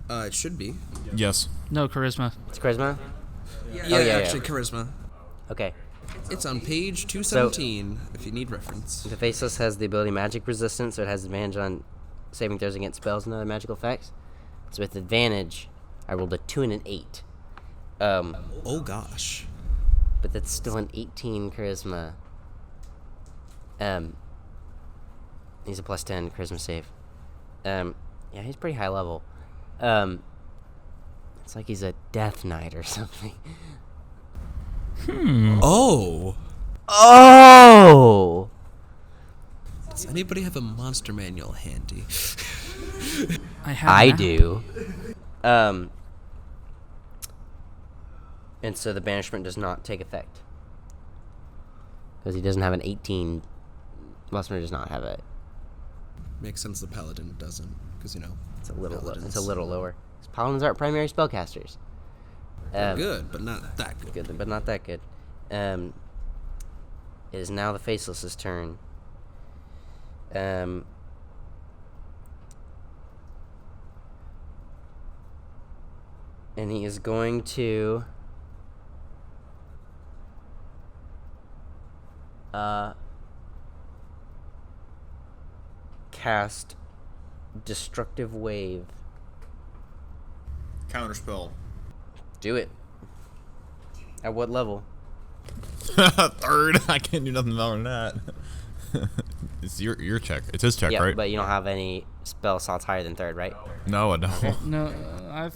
It should be. Yes. No, charisma. It's charisma? Yeah, actually, charisma. Okay. It's on page 217, if you need reference. The Faceless has the ability Magic Resistance, so it has advantage on saving throws against spells and other magical effects. So with advantage, I rolled a 2 and an 8. Oh gosh. But that's still an 18 charisma. He's a plus 10 charisma save. Yeah, he's pretty high level. It's like he's a Death Knight or something. Oh. Oh! Does anybody have a monster manual handy? I do. And so the banishment does not take effect. Because he doesn't have an 18. Musmer does not have it. Makes sense the paladin doesn't, because It's a little it's a little lower. Paladins aren't primary spellcasters. They're good, but not that good. Good, but not that good. It is now the Faceless's turn. And he is going to cast Destructive Wave. Counterspell. Do it. At what level? 3rd. I can't do nothing better than that. It's your check. It's his check, Yeah, right? but you don't have any spell slots higher than 3rd, right? No, I don't. No, I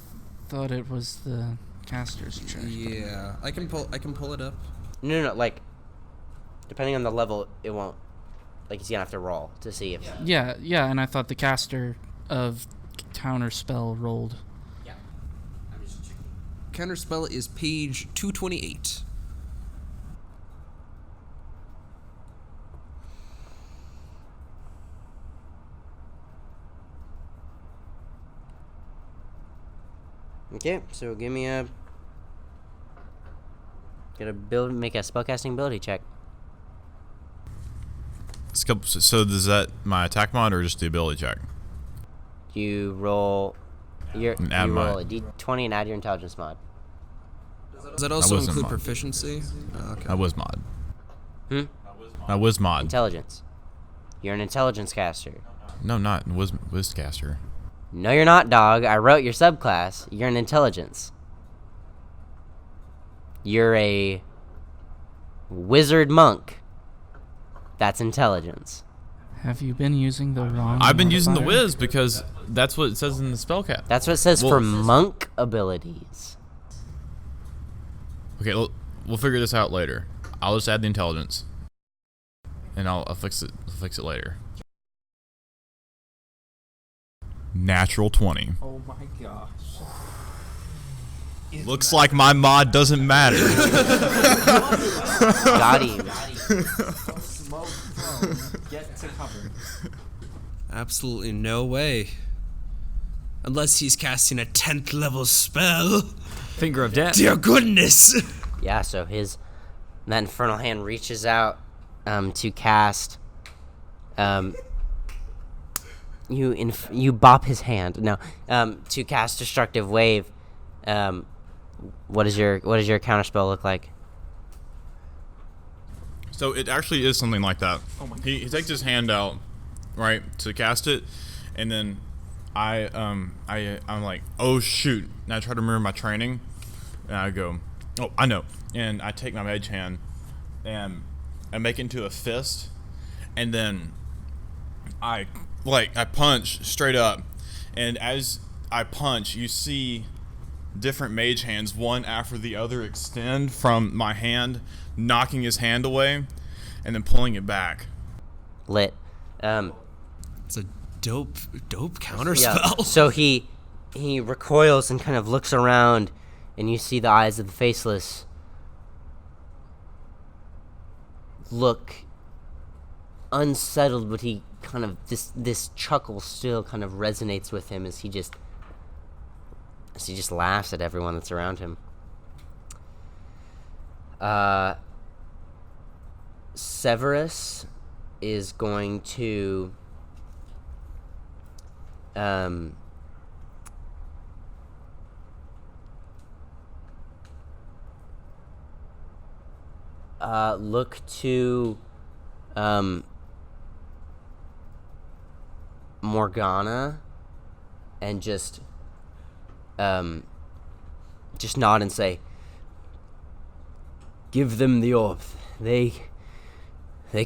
thought it was the caster's check. Yeah, I can pull it up. No, like, depending on the level, it won't. Like, he's gonna have to roll to see if. Yeah, and I thought the caster of counterspell rolled. Counterspell is page 228. Okay, so give me a. Make a spellcasting ability check. So is that my attack mod or just the ability check? You roll. You add roll a d20 and add your intelligence mod. Does that also wasn't include mod. proficiency? Oh, okay. I was mod. Hmm? I was mod. Intelligence. You're an intelligence caster. No, not was caster. No, you're not, dog. I wrote your subclass. You're an intelligence. You're a wizard monk. That's intelligence. Have you been using the wrong I've been using the modifier? whiz because that's what it says in the spell cap. That's what it says for monk abilities. Okay, we'll figure this out later. I'll just add the intelligence, and I'll fix it. Fix it later. Natural 20. Oh my gosh. Looks like my mod doesn't matter. Got him. Get to cover. Absolutely no way. Unless he's casting a 10th level spell. Finger of death. Dear goodness. Yeah, so that infernal hand reaches out to cast. You bop his hand. No, to cast Destructive Wave. What does your counterspell look like? So it actually is something like that. He takes his hand out, right, to cast it, and then I'm like, oh shoot! And I try to remember my training, and I go, oh, I know. And I take my mage hand, and I make it into a fist, and then I punch straight up, and as I punch, you see different mage hands, one after the other, extend from my hand, knocking his hand away, and then pulling it back. lit. It's a dope counterspell. Yeah. So he recoils and kind of looks around, and you see the eyes of the Faceless look unsettled, but he kind of this chuckle still kind of resonates with him as he just laughs at everyone that's around him. Severus is going to look to Morgana and just nod and say, "Give them the orb. They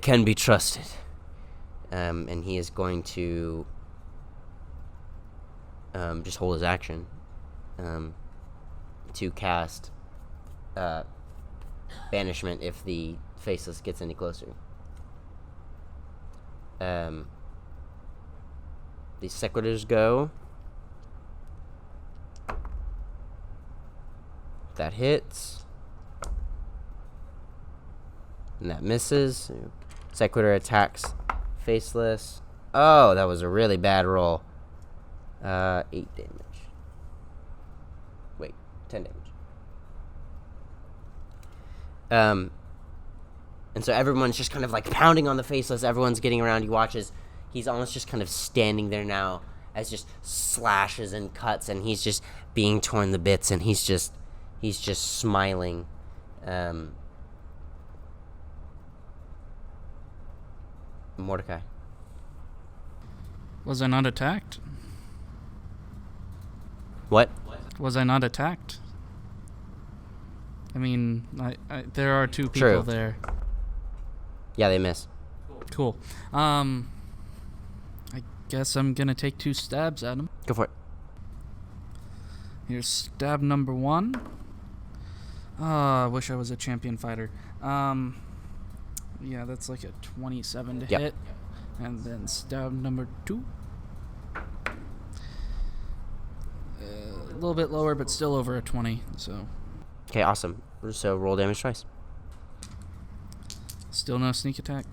can be trusted." And he is going to just hold his action to cast banishment if the Faceless gets any closer. The Sequitors go. That hits. And that misses. Sequitur attacks Faceless. Oh, that was a really bad roll. 8 damage. Wait, 10 damage. And so everyone's just kind of like pounding on the Faceless. Everyone's getting around. He watches. He's almost just kind of standing there now as just slashes and cuts, and he's just being torn to bits, and he's just smiling. Mordecai. Was I not attacked? What? Was I not attacked? I mean, I there are two people True. there. Yeah, they miss. Cool. I guess I'm gonna take 2 stabs at him. Go for it. Here's stab number 1. I wish I was a champion fighter. Yeah, that's like a 27 to hit. And then stab number 2. A little bit lower, but still over a 20, so. Okay, awesome. So roll damage twice. Still no sneak attack.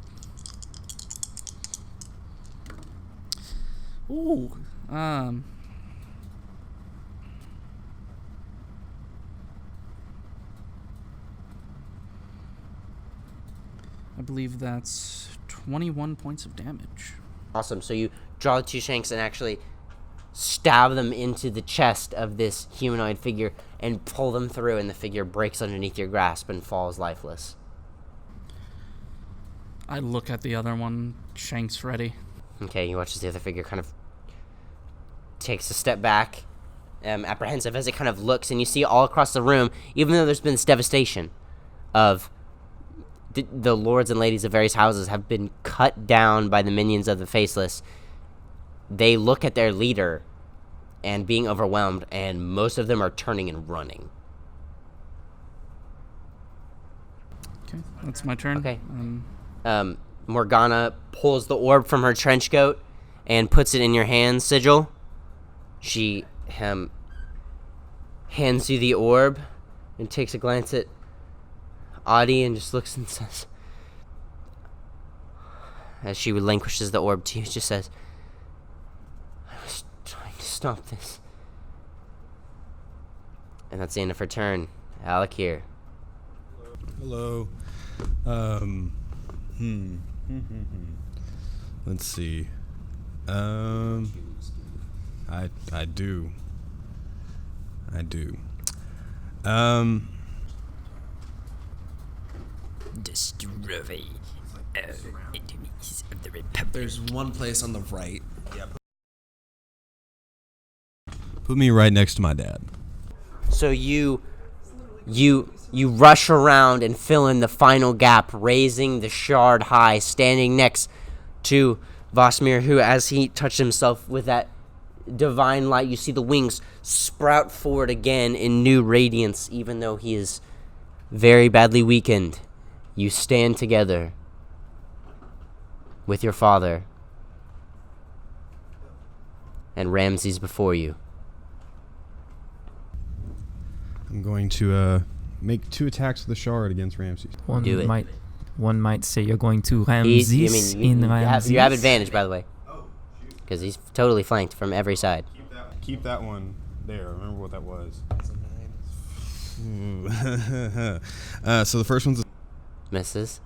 Ooh. I believe that's 21 points of damage. Awesome. So you draw the 2 shanks and actually stab them into the chest of this humanoid figure and pull them through, and the figure breaks underneath your grasp and falls lifeless. I look at the other one. Shank's ready. Okay, you watch as the other figure kind of takes a step back, apprehensive as it kind of looks, and you see all across the room, even though there's been this devastation of the lords and ladies of various houses have been cut down by the minions of the Faceless, they look at their leader and being overwhelmed, and most of them are turning and running. Okay, that's my turn. Okay. Morgana pulls the orb from her trench coat and puts it in your hand, Sigil. She hands you the orb and takes a glance at Audie and just looks and says, as she relinquishes the orb to you, just says, "I was trying to stop this." And that's the end of her turn. Alec here. Hello. Let's see. I do. Destroy enemies of the Republic. There's one place on the right. Put me right next to my dad. So you rush around and fill in the final gap, raising the shard high, standing next to Vosmir, who, as he touched himself with that divine light, you see the wings sprout forward again in new radiance, even though he is very badly weakened. You stand together. with your father, and Ramses before you. I'm going to make 2 attacks with the shard against Ramses. Do it. One might say you're going to Ramses Ramses. You have advantage, by the way. Because he's totally flanked from every side. Keep that one there. Remember what that was. So the first one's Misses.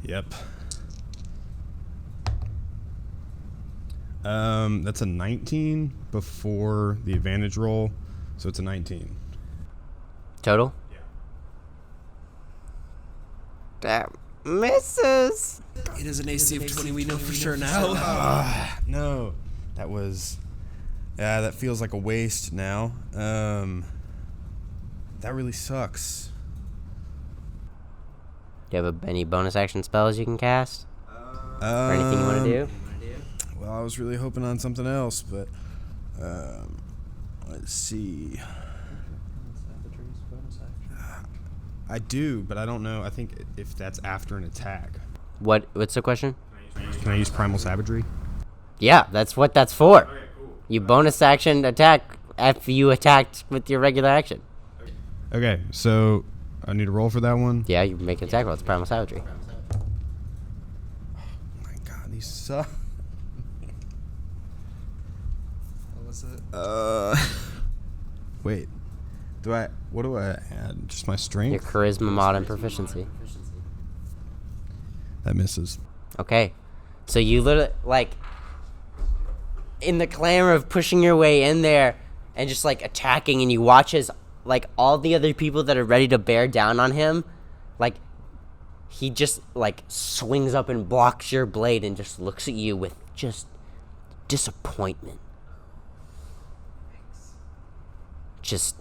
Yep. That's a 19 before the advantage roll, so it's a 19. Total? Yeah. That misses. It is an AC of 20, we know for sure now. No. That was... Yeah, that feels like a waste now. That really sucks. Do you have any bonus action spells you can cast? Or anything you want to do? Well, I was really hoping on something else, but... let's see... I do, but I don't know. I think if that's after an attack. What's the question? Can I use Primal Savagery? Yeah, that's what that's for. You bonus action attack after you attacked with your regular action. Okay, so I need to roll for that one. Yeah, you make an attack roll. It's Primal Savagery. Oh my god, these suck. What was it? Wait. What do I add? Just my strength? Your charisma mod and proficiency. That misses. Okay. So you literally, like, in the clamor of pushing your way in there and just, like, attacking, and you watch as, like, all the other people that are ready to bear down on him, like, he just, like, swings up and blocks your blade and just looks at you with just disappointment. Just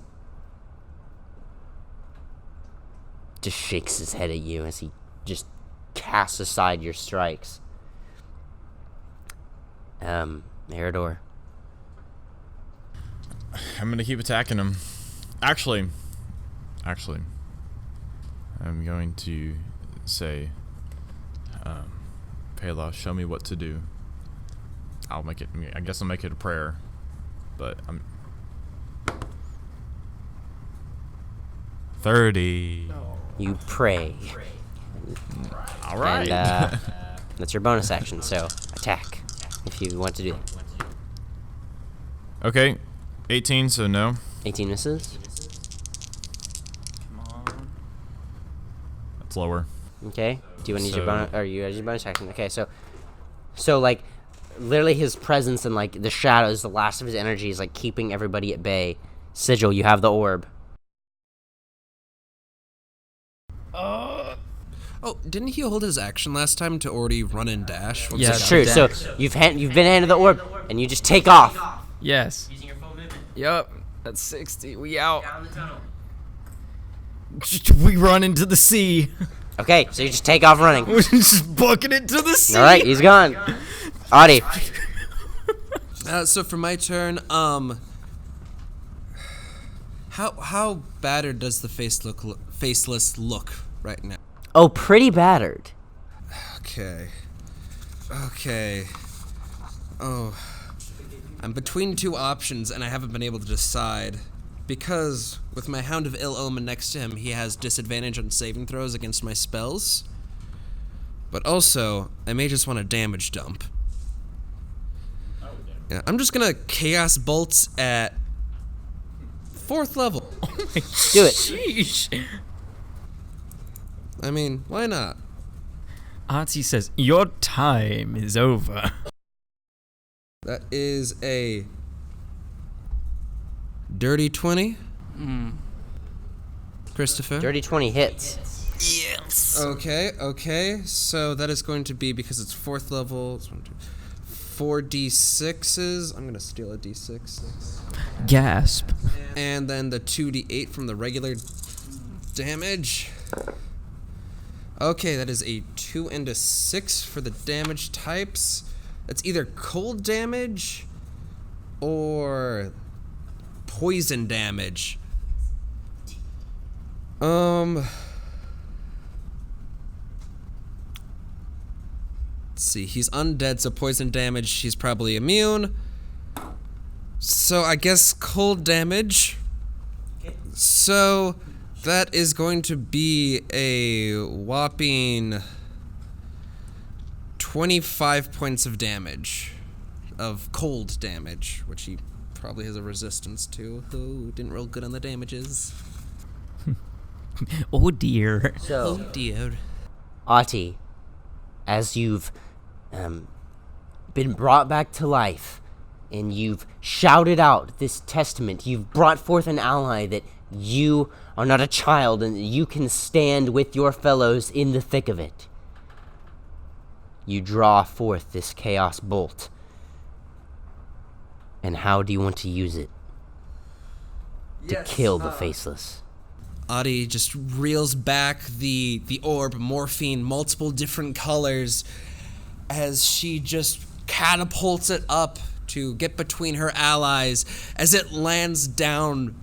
shakes his head at you as he just casts aside your strikes. Mirador. I'm gonna keep attacking him. Actually, I'm going to say, Pela, show me what to do. I guess I'll make it a prayer, but I'm 30. You pray. All right. And that's your bonus action, so attack if you want to do that. Okay, 18, so no. 18 misses. That's lower. Okay. Do you want to use your bonus? Or you use your bonus action? Okay, so like, literally his presence and like the shadows, the last of his energy is like keeping everybody at bay. Sigil, you have the orb. Oh, didn't he hold his action last time to already run and dash? Yeah, It's true. So you've been handed the orb, and you just take off. Yes. Using your full movement. Yup. That's 60. We out. Down the tunnel. We run into the sea. Okay, so you just take off running. We're just bucking it to the sea. All right, he's gone. Audie. So for my turn, how battered does the faceless look right now? Oh, pretty battered. Okay. Oh, I'm between 2 options, and I haven't been able to decide. Because, with my Hound of Ill Omen next to him, he has disadvantage on saving throws against my spells. But also, I may just want a damage dump. Yeah, I'm just gonna Chaos Bolts at 4th level. Oh my Do it. Sheesh. I mean, why not? Auntie says, your time is over. That is a dirty 20. Christopher? Dirty 20 hits. Yes. Okay. So that is going to be, because it's 4th level, it's 4 d6s. I'm going to steal a d6. Gasp. And then the 2d8 from the regular damage. Okay, that is a 2 and a 6 for the damage types. That's either cold damage or poison damage. Let's see, he's undead, so poison damage, he's probably immune. So I guess cold damage. So that is going to be a whopping 25 points of damage. Of cold damage, which he probably has a resistance to. Who didn't roll good on the damages. Oh dear. So, Oh dear. Ati, as you've been brought back to life, and you've shouted out this testament, you've brought forth an ally that you are not a child and that you can stand with your fellows in the thick of it. You draw forth this chaos bolt. And how do you want to use it? To kill the Faceless. Adi just reels back the orb, morphine, multiple different colors, as she just catapults it up to get between her allies. As it lands down,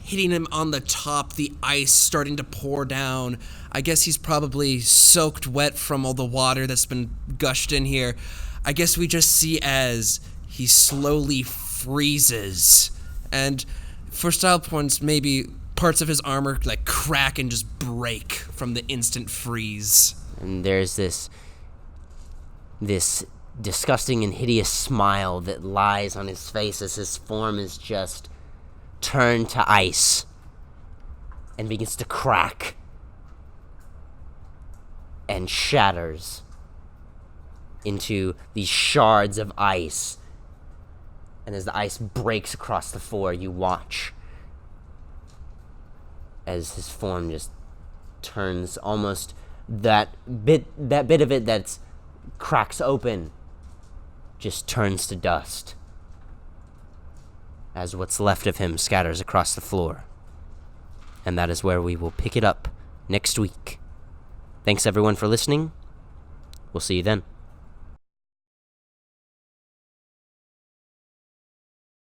hitting him on the top, the ice starting to pour down. I guess he's probably soaked wet from all the water that's been gushed in here. I guess we just see as he slowly freezes. And for style points, maybe parts of his armor like crack and just break from the instant freeze. And there's this disgusting and hideous smile that lies on his face as his form is just turned to ice and begins to crack and shatters into these shards of ice. And as the ice breaks across the floor, you watch as his form just turns almost that bit of it that's cracks open just turns to dust as what's left of him scatters across the floor. And that is where we will pick it up next week. Thanks everyone for listening. We'll see you then.